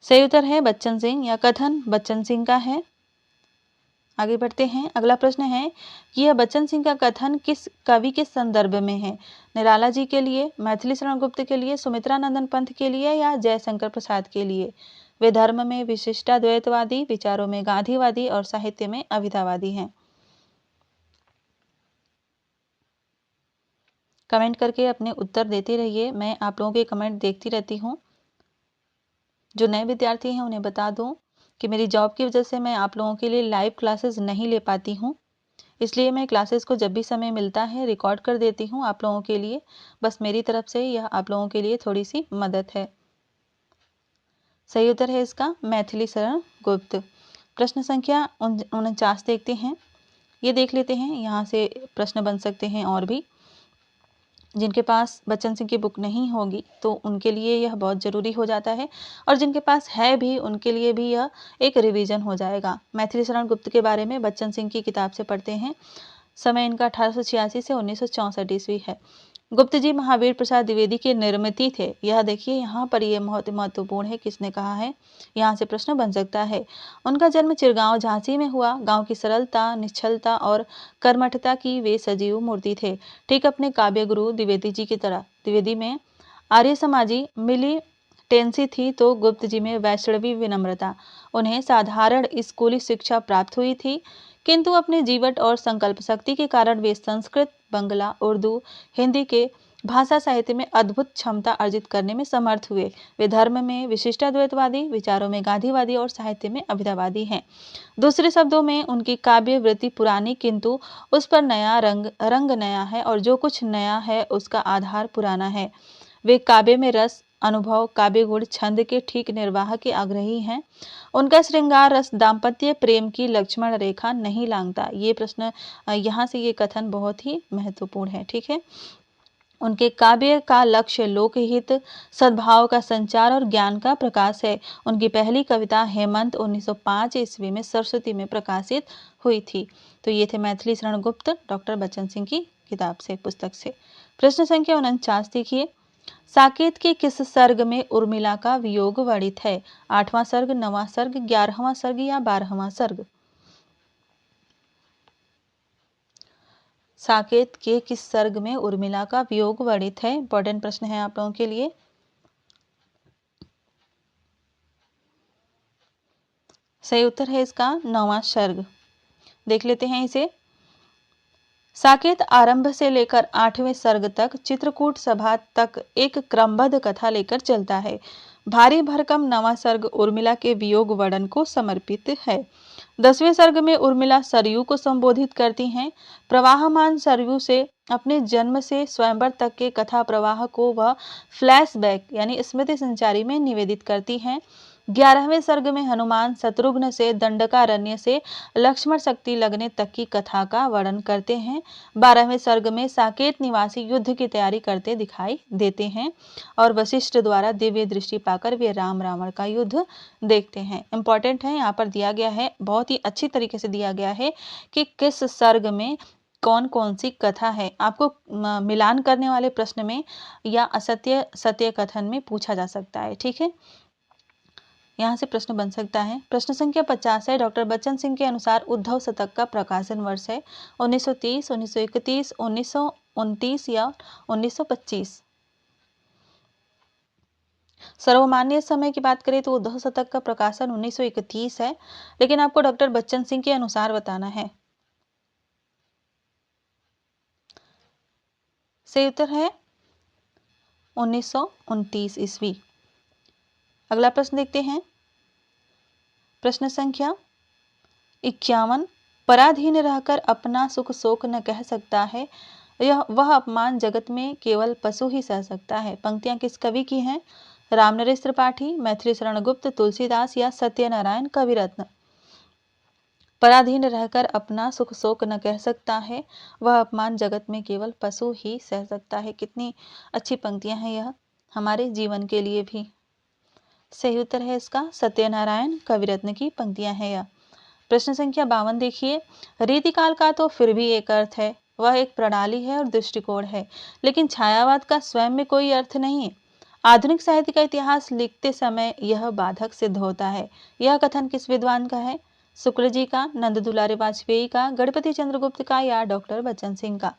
सही उत्तर है बच्चन सिंह। यह कथन बच्चन सिंह का है। आगे बढ़ते हैं। अगला प्रश्न है कि यह बच्चन सिंह का कथन किस कवि के संदर्भ में है? निराला जी के लिए, मैथिली शरण गुप्त के लिए, सुमित्रा नंदन पंत के लिए या जयशंकर प्रसाद के लिए? वे धर्म में विशिष्टाद्वैतवादी, विचारों में गांधीवादी और साहित्य में अभिधावादी हैं। कमेंट करके अपने उत्तर देते रहिए। मैं आप लोगों के कमेंट देखती रहती हूँ। जो नए विद्यार्थी हैं उन्हें बता दूं कि मेरी जॉब की वजह से मैं आप लोगों के लिए लाइव क्लासेस नहीं ले पाती हूँ, इसलिए मैं क्लासेस को जब भी समय मिलता है रिकॉर्ड कर देती हूँ आप लोगों के लिए। बस मेरी तरफ से यह आप लोगों के लिए थोड़ी सी मदद है। सही उत्तर है इसका मैथिली शरण गुप्त। प्रश्न संख्या 49 देखते हैं। ये देख लेते हैं, यहाँ से प्रश्न बन सकते हैं और भी। जिनके पास बच्चन सिंह की बुक नहीं होगी तो उनके लिए यह बहुत ज़रूरी हो जाता है, और जिनके पास है भी उनके लिए भी यह एक रिवीजन हो जाएगा। मैथिली शरण गुप्त के बारे में बच्चन सिंह की किताब से पढ़ते हैं। समय इनका 1886 से 1964 ईस्वी है। गुप्त जी महावीर प्रसाद द्विवेदी के निर्मिति थे। यह देखिए यहाँ पर ये बहुत महत्वपूर्ण है, किसने कहा है, यहाँ से प्रश्न बन सकता है। उनका जन्म चिरगांव झांसी में हुआ। गांव की सरलता, निश्चलता और कर्मठता की वे सजीव मूर्ति थे, ठीक अपने काव्य गुरु द्विवेदी जी की तरह। द्विवेदी में आर्य समाजी मिलिटेंसी थी तो गुप्त जी में वैष्णवी विनम्रता। उन्हें साधारण स्कूली शिक्षा प्राप्त हुई थी, किंतु अपने जीवट और संकल्प शक्ति के कारण वे संस्कृत, बंगला, उर्दू, हिंदी के भाषा साहित्य में अद्भुत क्षमता अर्जित करने में समर्थ हुए। वे धर्म में विशिष्टाद्वैतवादी, विचारों में गांधीवादी और साहित्य में अभिधावादी हैं। दूसरे शब्दों में उनकी काव्य वृत्ति पुरानी, किंतु उस पर नया रंग नया है, और जो कुछ नया है उसका आधार पुराना है। वे काव्य में रस, अनुभव, काव्य गुण, छंद के ठीक निर्वाह के आग्रही हैं। उनका श्रृंगार रस दाम्पत्य प्रेम की लक्ष्मण रेखा नहीं लांघता। ये प्रश्न यहाँ से ये कथन बहुत ही महत्वपूर्ण है, ठीक है। उनके काव्य का लक्ष्य लोकहित, सद्भाव का संचार और ज्ञान का प्रकाश है। उनकी पहली कविता हेमंत 1905 ईस्वी में सरस्वती में प्रकाशित हुई थी। तो ये थे मैथिली शरण गुप्त, डॉक्टर बच्चन सिंह की किताब से, पुस्तक से। प्रश्न संख्या 49 देखिए। साकेत के किस सर्ग में उर्मिला का वियोग वर्णित है? 8वां सर्ग, 9वां सर्ग, 11वां सर्ग या 12वां सर्ग? साकेत के किस सर्ग में उर्मिला का वियोग वर्णित है? इंपॉर्टेंट प्रश्न है आप लोगों के लिए। सही उत्तर है इसका 9वां सर्ग। देख लेते हैं इसे। साकेत आरंभ से लेकर 8वें सर्ग तक चित्रकूट सभा तक एक क्रमबद्ध कथा लेकर चलता है। भारी भरकम 9वां सर्ग उर्मिला के वियोग वर्णन को समर्पित है। 10वें सर्ग में उर्मिला सरयू को संबोधित करती हैं। प्रवाहमान सरयू से अपने जन्म से स्वयंवर तक के कथा प्रवाह को वह फ्लैशबैक यानी स्मृति संचारी में निवेदित करती हैं। 11वें सर्ग में हनुमान शत्रुघ्न से दंडकारण्य से लक्ष्मण शक्ति लगने तक की कथा का वर्णन करते हैं। 12वें सर्ग में साकेत निवासी युद्ध की तैयारी करते दिखाई देते हैं, और वशिष्ठ द्वारा दिव्य दृष्टि पाकर वे राम रावण का युद्ध देखते हैं। इंपॉर्टेंट है, यहाँ पर दिया गया है, बहुत ही अच्छी तरीके से दिया गया है कि किस सर्ग में कौन कौन सी कथा है। आपको मिलान करने वाले प्रश्न में या असत्य सत्य कथन में पूछा जा सकता है, ठीक है। यहाँ से प्रश्न बन सकता है। प्रश्न संख्या 50 है। डॉक्टर बच्चन सिंह के अनुसार उद्धव शतक का प्रकाशन वर्ष है 1930, 1931, 1929 या 1925। सर्वमान्य समय की बात करें तो उद्धव शतक का प्रकाशन 1931 है, लेकिन आपको डॉक्टर बच्चन सिंह के अनुसार बताना है। सही उत्तर है 1929 ईस्वी। अगला प्रश्न देखते हैं। प्रश्न संख्या 51। पराधीन रहकर अपना सुख शोक न कह सकता है, वह अपमान जगत में केवल पशु ही सह सकता है। पंक्तियां किस कवि की हैं? रामनरेश त्रिपाठी, मैथिली शरण गुप्त, तुलसीदास या सत्यनारायण कविरत्न। पराधीन रहकर अपना सुख शोक न कह सकता है, वह अपमान जगत में केवल पशु ही सह सकता है। कितनी अच्छी पंक्तियां हैं यह हमारे जीवन के लिए भी। सही उत्तर है इसका सत्यनारायण कविरत्न की पंक्तियां हैं यह। प्रश्न संख्या 52 देखिए। रीतिकाल का तो फिर भी एक अर्थ है, वह एक प्रणाली है और दृष्टिकोण है, लेकिन छायावाद का स्वयं में कोई अर्थ नहीं है। आधुनिक साहित्य का इतिहास लिखते समय यह बाधक सिद्ध होता है। यह कथन किस विद्वान का है? शुक्ल जी का, नंद दुलारे वाजपेयी का, गणपति चंद्रगुप्त का या डॉक्टर बच्चन सिंह का?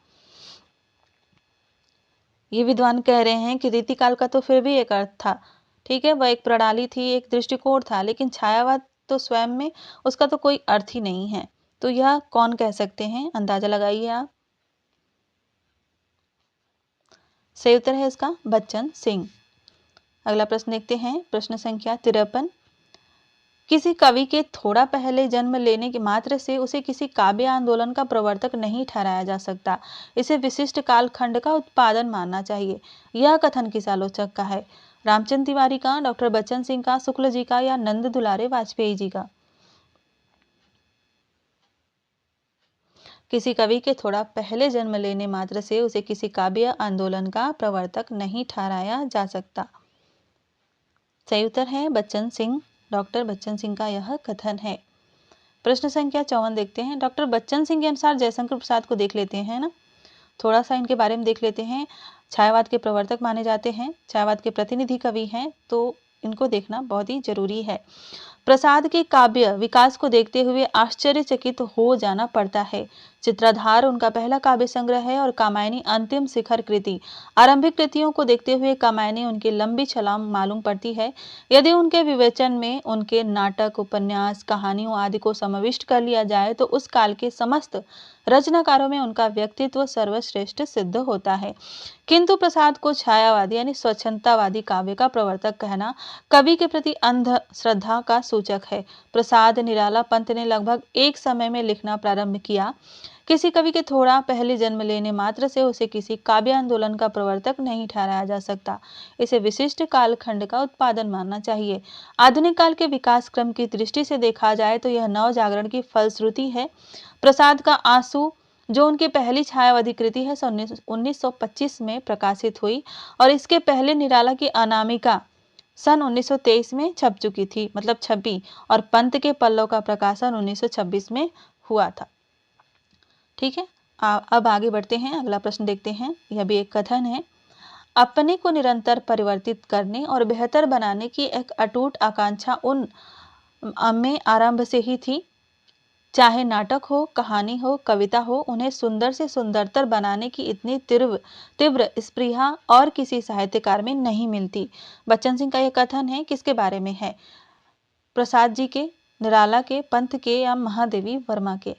ये विद्वान कह रहे हैं कि रीतिकाल का तो फिर भी एक अर्थ था, ठीक है, वह एक प्रणाली थी, एक दृष्टिकोण था, लेकिन छायावाद तो स्वयं में उसका तो कोई अर्थ ही नहीं है। तो यह कौन कह सकते हैं? अंदाजा लगाइए आप। सही उत्तर है इसका बच्चन सिंह। अगला प्रश्न देखते हैं। प्रश्न संख्या 53। किसी कवि के थोड़ा पहले जन्म लेने के मात्र से उसे किसी काव्य आंदोलन का प्रवर्तक नहीं ठहराया जा सकता। इसे विशिष्ट कालखंड का उत्पादन मानना चाहिए। यह कथन किस आलोचक का है? रामचंद्र तिवारी का, डॉक्टर बच्चन सिंह का, शुक्ल जी का या नंद दुलारे वाजपेयी जी का? किसी कवि के थोड़ा पहले जन्म लेने मात्र से उसे किसी काव्य आंदोलन का प्रवर्तक नहीं ठहराया जा सकता। सही उत्तर है बच्चन सिंह, डॉक्टर बच्चन सिंह का यह कथन है। प्रश्न संख्या 54 देखते हैं। डॉक्टर बच्चन सिंह के अनुसार जयशंकर प्रसाद को देख लेते हैं ना, थोड़ा सा इनके बारे में देख लेते हैं। छायावाद के प्रवर्तक माने जाते हैं, छायावाद के प्रतिनिधि कवि हैं, तो इनको देखना बहुत ही जरूरी है। प्रसाद के काव्य विकास को देखते हुए आश्चर्यचकित हो जाना पड़ता है। चित्राधार उनका पहला काव्य संग्रह है और कामायनी अंतिम शिखर कृति। आरंभिक कृतियों को देखते हुए कामायनी उनकी लंबी छलांग मालूम पड़ती है। यदि उनके विवेचन में उनके नाटक, उपन्यास, कहानियों आदि को समाविष्ट कर लिया जाए तो उस काल के समस्त रचनाकारों में उनका व्यक्तित्व सर्वश्रेष्ठ सिद्ध होता है। किंतु प्रसाद को छायावादी यानी स्वच्छंदतावादी काव्य का प्रवर्तक कहना कवि के प्रति अंध श्रद्धा का सूचक है। प्रसाद निराला पंत ने लगभग एक समय में लिखना प्रारंभ किया। किसी कवि के थोड़ा पहले जन्म लेने मात्र से उसे किसी काव्य आंदोलन का प्रवर्तक नहीं ठहराया जा सकता। इसे विशिष्ट कालखंड का उत्पादन मानना चाहिए। आधुनिक काल के विकास क्रम की दृष्टि से देखा जाए तो यह नव जागरण की फलश्रुति है। प्रसाद का आंसू जो उनकी पहली छायावादी कृति है 1925 में प्रकाशित हुई और इसके पहले निराला की अनामिका सन 1923 में छप चुकी थी, मतलब छपी, और पंत के पल्लव का प्रकाशन 1926 में हुआ था। ठीक है, अब आगे बढ़ते हैं, अगला प्रश्न देखते हैं। यह भी एक कथन है। अपने को निरंतर परिवर्तित करने और बेहतर बनाने की एक अटूट आकांक्षा उन में आरंभ से ही थी। चाहे नाटक हो, कहानी हो, कविता हो, उन्हें सुंदर से सुंदरतर बनाने की इतनी तीव्र स्पृहा और किसी साहित्यकार में नहीं मिलती। बच्चन सिंह का यह कथन है, किसके बारे में है? प्रसाद जी के, निराला के, पंत के या महादेवी वर्मा के?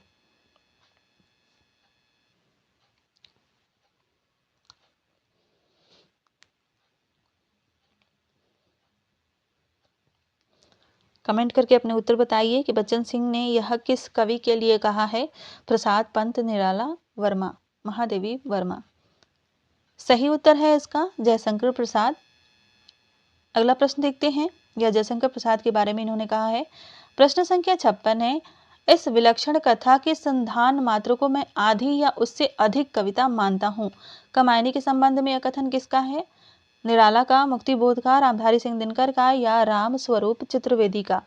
कमेंट करके अपने उत्तर बताइए कि बच्चन सिंह ने यह किस कवि के लिए कहा है। प्रसाद, पंत, निराला, वर्मा, महादेवी वर्मा। सही उत्तर है इसका जयशंकर प्रसाद। अगला प्रश्न देखते हैं। यह जयशंकर प्रसाद के बारे में इन्होंने कहा है। प्रश्न संख्या 56 है। इस विलक्षण कथा के संधान मात्र को मैं आधी या उससे अधिक कविता मानता हूँ। कामायनी के संबंध में यह कथन किसका है? निराला का, मुक्तिबोध का, रामधारी सिंह दिनकर का या राम स्वरूप चतुर्वेदी का?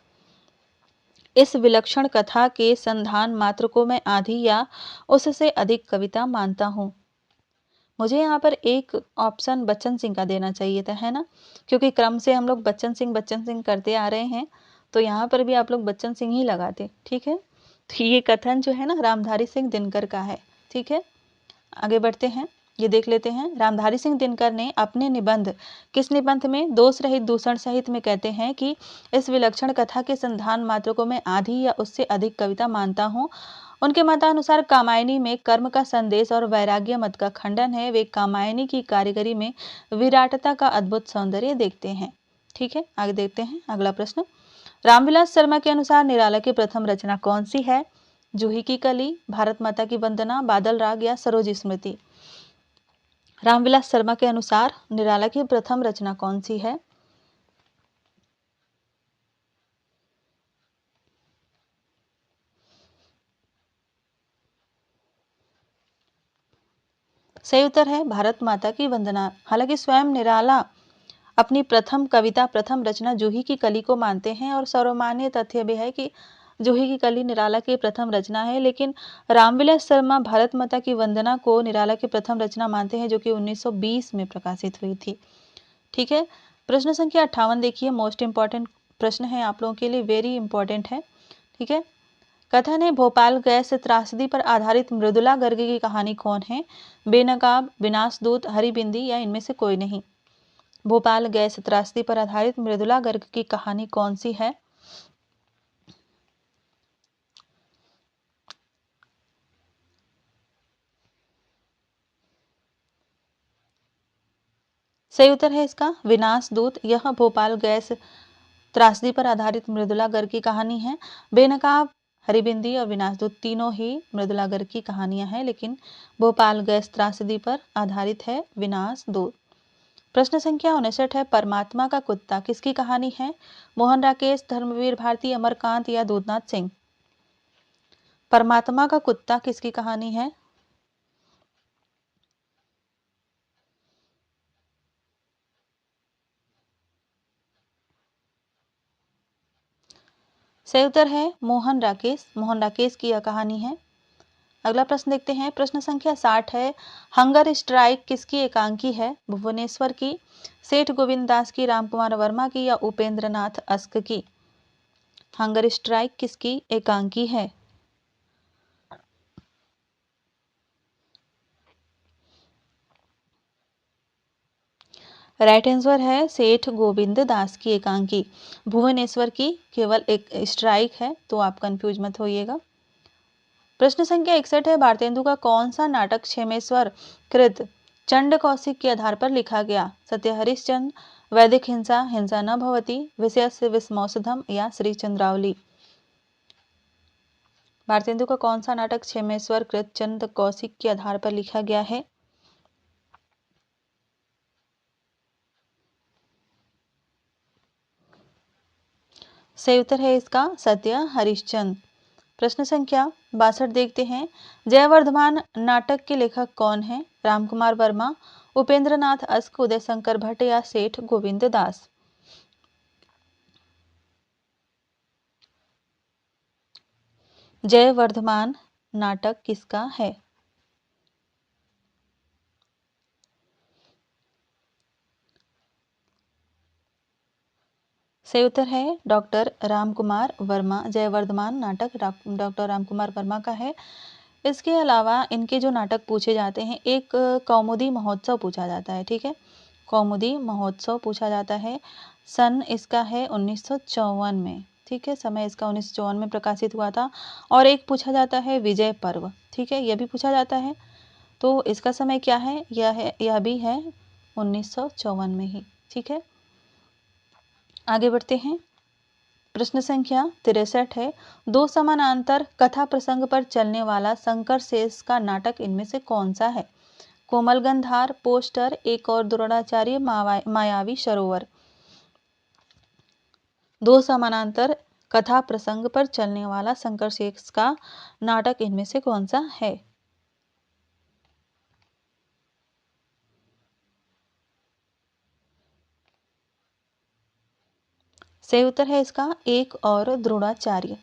इस विलक्षण कथा के संधान मात्र को मैं आधी या उससे अधिक कविता मानता हूँ। मुझे यहाँ पर एक ऑप्शन बच्चन सिंह का देना चाहिए था, है ना, क्योंकि क्रम से हम लोग बच्चन सिंह करते आ रहे हैं, तो यहाँ पर भी आप लोग बच्चन सिंह ही लगाते। ठीक है, तो ये कथन जो है ना रामधारी सिंह दिनकर का है। ठीक है, आगे बढ़ते हैं, ये देख लेते हैं। रामधारी सिंह दिनकर ने अपने निबंध, किस निबंध में? दोष रहित दूषण सहित में कहते हैं कि इस विलक्षण कथा के संधान मात्र को मैं आधी या उससे अधिक कविता मानता हूँ। उनके मतानुसार कामायनी में कर्म का संदेश और वैराग्य मत का खंडन है। वे कामायनी की कारीगरी में विराटता का अद्भुत सौंदर्य देखते हैं। ठीक है, आगे देखते हैं अगला प्रश्न। रामविलास शर्मा के अनुसार निराला की प्रथम रचना कौन सी है? जूही की कली, भारत माता की वंदना, बादल राग या सरोज स्मृति? रामविलास शर्मा के अनुसार निराला की प्रथम रचना कौन सी है? सही उत्तर है भारत माता की वंदना। हालांकि स्वयं निराला अपनी प्रथम कविता, प्रथम रचना जूही की कली को मानते हैं और सर्वमान्य तथ्य भी है कि जूही की कली निराला की प्रथम रचना है, लेकिन रामविलास शर्मा भारत माता की वंदना को निराला की प्रथम रचना मानते हैं, जो कि 1920 में प्रकाशित हुई थी। ठीक है, प्रश्न संख्या 58 देखिए, मोस्ट इंपॉर्टेंट प्रश्न है आप लोगों के लिए, वेरी इंपॉर्टेंट है। ठीक है, कथन है भोपाल गैस त्रासदी पर आधारित मृदुला गर्ग की कहानी कौन है? बेनकाब, विनाशदूत, हरिबिंदी या इनमें से कोई नहीं? भोपाल गैस त्रासदी पर आधारित मृदुला गर्ग की कहानी कौन सी है? सही उत्तर है इसका विनाशदूत। यह भोपाल गैस त्रासदी पर आधारित मृदुला गर्ग की कहानी है। बेनकाब, हरिबिंदी और विनाशदूत तीनों ही मृदुला गर्ग की कहानियां हैं, लेकिन भोपाल गैस त्रासदी पर आधारित है विनाशदूत। प्रश्न संख्या 59 है। परमात्मा का कुत्ता किसकी कहानी है? मोहन राकेश, धर्मवीर भारती, अमरकांत या दूधनाथ सिंह? परमात्मा का कुत्ता किसकी कहानी है? सही उत्तर है मोहन राकेश। मोहन राकेश की यह कहानी है। अगला प्रश्न देखते हैं। प्रश्न संख्या 60 है। हंगर स्ट्राइक किसकी एकांकी है? भुवनेश्वर की, सेठ गोविंद दास की, रामकुमार वर्मा की या उपेंद्र नाथ अस्क की? हंगर स्ट्राइक किसकी एकांकी है? राइट आंसर है सेठ गोविंद दास की एकांकी। भुवनेश्वर की केवल एक स्ट्राइक है, तो आप कंफ्यूज मत होइएगा। प्रश्न संख्या 61 है। भारतेंदु का कौन सा नाटक क्षेमेश्वर कृत चंड कौशिक के आधार पर लिखा गया? सत्य हरिश्चंद्र, वैदिक हिंसा, हिंसा न भवती, विषयस्य विस्मौषधम या श्री चंद्रावली? भारतेंदु का कौन सा नाटक क्षेमेश्वर कृत चंद कौशिक के आधार पर लिखा गया है? सही उत्तर है इसका सत्य हरिश्चंद्र। प्रश्न संख्या 62 देखते हैं। जयवर्धमान नाटक के लेखक कौन है? रामकुमार वर्मा, उपेंद्र नाथ अस्क, उदय शंकर भट्ट या सेठ गोविंद दास? जयवर्धमान नाटक किसका है? सही उत्तर है डॉक्टर रामकुमार वर्मा। जयवर्धमान नाटक डॉक्टर रामकुमार वर्मा का है। इसके अलावा इनके जो नाटक पूछे जाते हैं, एक कौमुदी महोत्सव पूछा जाता है। ठीक है, कौमुदी महोत्सव पूछा जाता है। सन इसका है 1954 में। ठीक है, समय इसका 1954 में प्रकाशित हुआ था। और एक पूछा जाता है विजय पर्व। ठीक है, यह भी पूछा जाता है। तो इसका समय क्या है? यह भी है 1954 में ही। ठीक है, आगे बढ़ते हैं। प्रश्न संख्या 63 है। दो समानांतर कथा प्रसंग पर चलने वाला शंकर शेष का नाटक इनमें से कौन सा है? कोमल गंधार, पोस्टर, एक और द्रोणाचार्य, मायावी सरोवर? दो समानांतर कथा प्रसंग पर चलने वाला शंकर शेष का नाटक इनमें से कौन सा है? सही उत्तर है इसका एक और द्रोणाचार्य।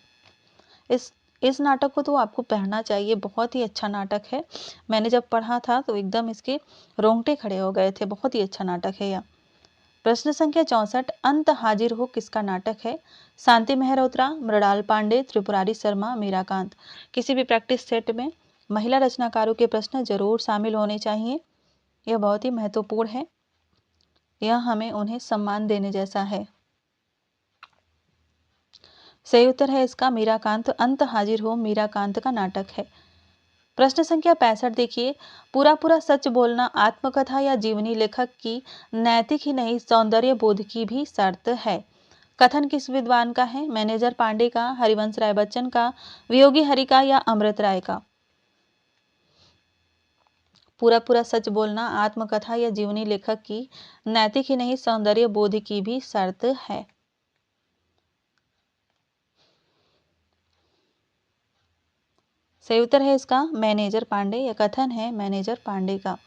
इस नाटक को तो आपको पढ़ना चाहिए, बहुत ही अच्छा नाटक है। मैंने जब पढ़ा था तो एकदम इसके रोंगटे खड़े हो गए थे। बहुत ही अच्छा नाटक है यह। प्रश्न संख्या 64। अंत हाजिर हो किसका नाटक है? शांति मेहरोत्रा, मृणाल पांडे, त्रिपुरारी शर्मा, मीराकांत? किसी भी प्रैक्टिस सेट में महिला रचनाकारों के प्रश्न जरूर शामिल होने चाहिए। यह बहुत ही महत्वपूर्ण है। यह हमें उन्हें सम्मान देने जैसा है। सही उत्तर है इसका मीराकांत। अंत हाजिर हो मीराकांत का नाटक है। प्रश्न संख्या 65 देखिए। पूरा पूरा सच बोलना आत्मकथा या जीवनी लेखक की नैतिक ही नहीं सौंदर्य बोध की भी शर्त है। कथन किस विद्वान का है? मैनेजर पांडे का, हरिवंश राय बच्चन का, वियोगी हरि का या अमृत राय का? पूरा पूरा सच बोलना आत्मकथा या जीवनी लेखक की नैतिक ही नहीं सौंदर्य बोध की भी शर्त है। सही उत्तर है इसका मैनेजर पांडे। यह कथन है मैनेजर पांडे का।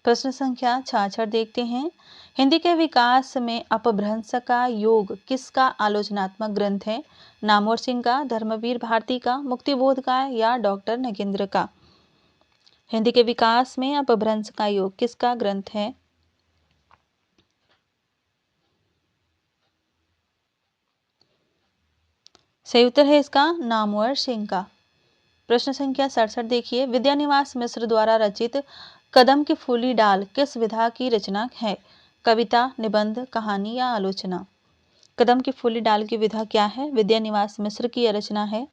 प्रश्न संख्या 66 देखते हैं। हिंदी के विकास में अपभ्रंश का योग किसका आलोचनात्मक ग्रंथ है? नामवर सिंह का, धर्मवीर भारती का, मुक्तिबोध का या डॉक्टर नगेंद्र का? हिंदी के विकास में अपभ्रंश का योग किसका ग्रंथ है? सही उत्तर है इसका नामवर सिंह का। प्रश्न संख्या 67 देखिए। विद्यानिवास मिश्र द्वारा रचित कदम की फूली डाल किस विधा की रचना है? कविता, निबंध, कहानी या आलोचना? कदम की फूली डाल की विधा क्या है? विद्यानिवास मिश्र की यह रचना है।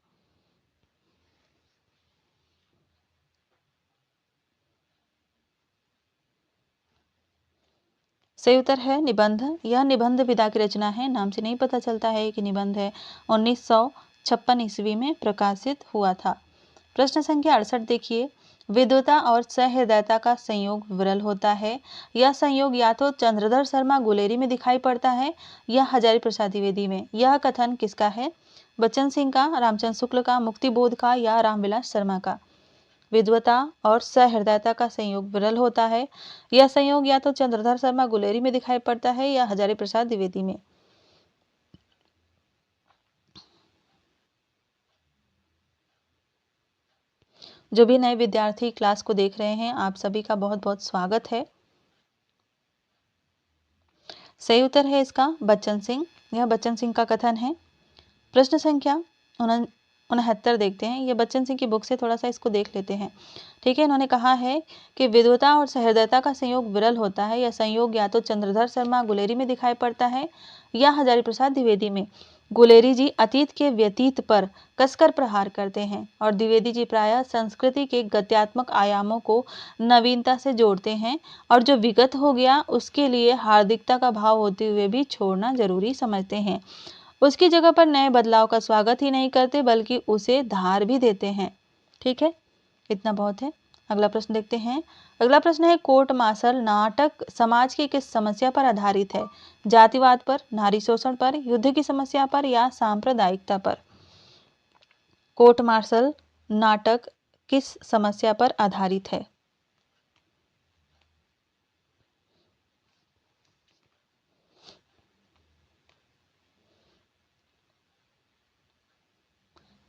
सही उत्तर है निबंध। यह निबंध विधा की रचना है। नाम से नहीं पता चलता है कि निबंध है। 1956 ईस्वी में प्रकाशित हुआ था। प्रश्न संख्या 68 देखिए। विद्वता और सहृदयता का संयोग विरल होता है। यह संयोग या तो चंद्रधर शर्मा गुलेरी में दिखाई पड़ता है या हजारी प्रसाद द्विवेदी में। यह कथन किसका है? बच्चन सिंह का, रामचंद्र शुक्ल का, मुक्तिबोध का या रामविलास शर्मा का। विद्वता और सहृदयता का संयोग विरल होता है। यह संयोग या तो चंद्रधर शर्मा गुलेरी में दिखाई पड़ता है या हजारी प्रसाद द्विवेदी में। जो भी नए विद्यार्थी क्लास को देख रहे हैं, आप सभी का बहुत बहुत स्वागत है। सही उत्तर है इसका बच्चन सिंह। यह बच्चन सिंह का कथन है। प्रश्न संख्या 69 देखते हैं। ये बच्चन सिंह की बुक से थोड़ा सा इसको देख लेते हैं। ठीक है, इन्होंने कहा है कि विद्वता और सहृदयता का संयोग विरल होता है। यह संयोग या तो चंद्रधर शर्मा गुलेरी में दिखाई पड़ता है या हजारी प्रसाद द्विवेदी में। गुलेरी जी अतीत के व्यतीत पर कसकर प्रहार करते हैं और द्विवेदी जी प्रायः संस्कृति के गत्यात्मक आयामों को नवीनता से जोड़ते हैं और जो विगत हो गया उसके लिए हार्दिकता का भाव होते हुए भी छोड़ना जरूरी समझते हैं। उसकी जगह पर नए बदलाव का स्वागत ही नहीं करते बल्कि उसे धार भी देते हैं। ठीक है, इतना बहुत है। अगला प्रश्न देखते हैं। अगला प्रश्न है, कोर्ट मार्शल नाटक समाज की किस समस्या पर आधारित है? जातिवाद पर, नारी शोषण पर, युद्ध की समस्या पर या सांप्रदायिकता पर? कोर्ट मार्शल नाटक किस समस्या पर आधारित है?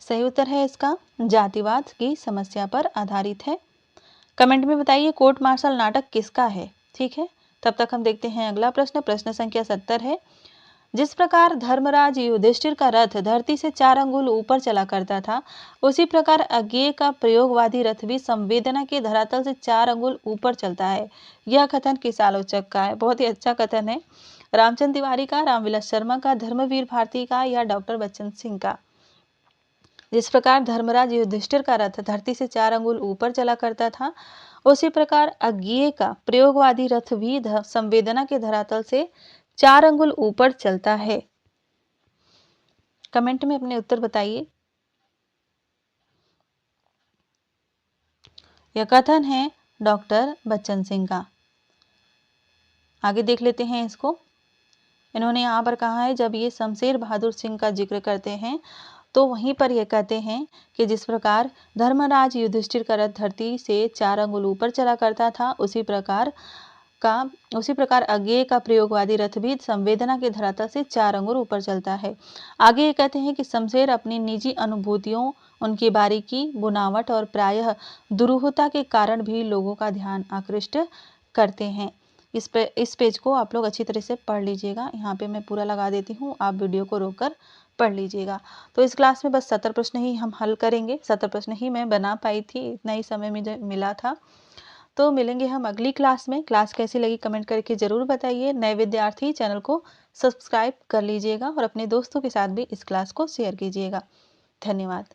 सही उत्तर है इसका जातिवाद की समस्या पर आधारित है। कमेंट में बताइए कोर्ट मार्शल नाटक किसका है। ठीक है, तब तक हम देखते हैं अगला प्रश्न। प्रश्न संख्या 70 है। जिस प्रकार धर्मराज युधिष्ठिर का रथ धरती से 4 अंगुल ऊपर चला करता था, उसी प्रकार अज्ञेय का प्रयोगवादी रथ भी संवेदना के धरातल से 4 अंगुल ऊपर चलता है। यह कथन किस आलोचक का है? बहुत ही अच्छा कथन है। रामचंद्र तिवारी का, रामविलास शर्मा का, धर्मवीर भारती का या डॉक्टर बच्चन सिंह का? जिस प्रकार धर्मराज युधिष्ठिर का रथ धरती से 4 अंगुल ऊपर चला करता था, उसी प्रकार अज्ञेय का प्रयोगवादी रथ भी संवेदना के धरातल से 4 अंगुल ऊपर चलता है। कमेंट में अपने उत्तर बताइए। यह कथन है डॉक्टर बच्चन सिंह का। आगे देख लेते हैं इसको। इन्होंने यहाँ पर कहा है, जब ये शमशेर बहादुर सिंह का जिक्र करते हैं तो वहीं पर यह कहते हैं कि जिस प्रकार धर्मराज युधिष्ठिर का रथ धरती से 4 अंगुल ऊपर चला करता था, उसी प्रकार अज्ञेय का प्रयोगवादी रथ भी संवेदना के धरातल से 4 अंगुल ऊपर चलता है। आगे ये कहते हैं कि शमशेर अपनी निजी अनुभूतियों, उनकी बारीकी, बुनावट और प्रायः दुरूहता के कारण भी लोगों का ध्यान आकृष्ट करते हैं। इस पेज को आप लोग अच्छी तरह से पढ़ लीजिएगा। यहाँ पे मैं पूरा लगा देती हूँ, आप वीडियो को रोककर पढ़ लीजिएगा। तो इस क्लास में बस 70 प्रश्न ही हम हल करेंगे। 70 प्रश्न ही मैं बना पाई थी, इतना ही समय मुझे मिला था। तो मिलेंगे हम अगली क्लास में। क्लास कैसी लगी कमेंट करके ज़रूर बताइए। नए विद्यार्थी चैनल को सब्सक्राइब कर लीजिएगा और अपने दोस्तों के साथ भी इस क्लास को शेयर कीजिएगा। धन्यवाद।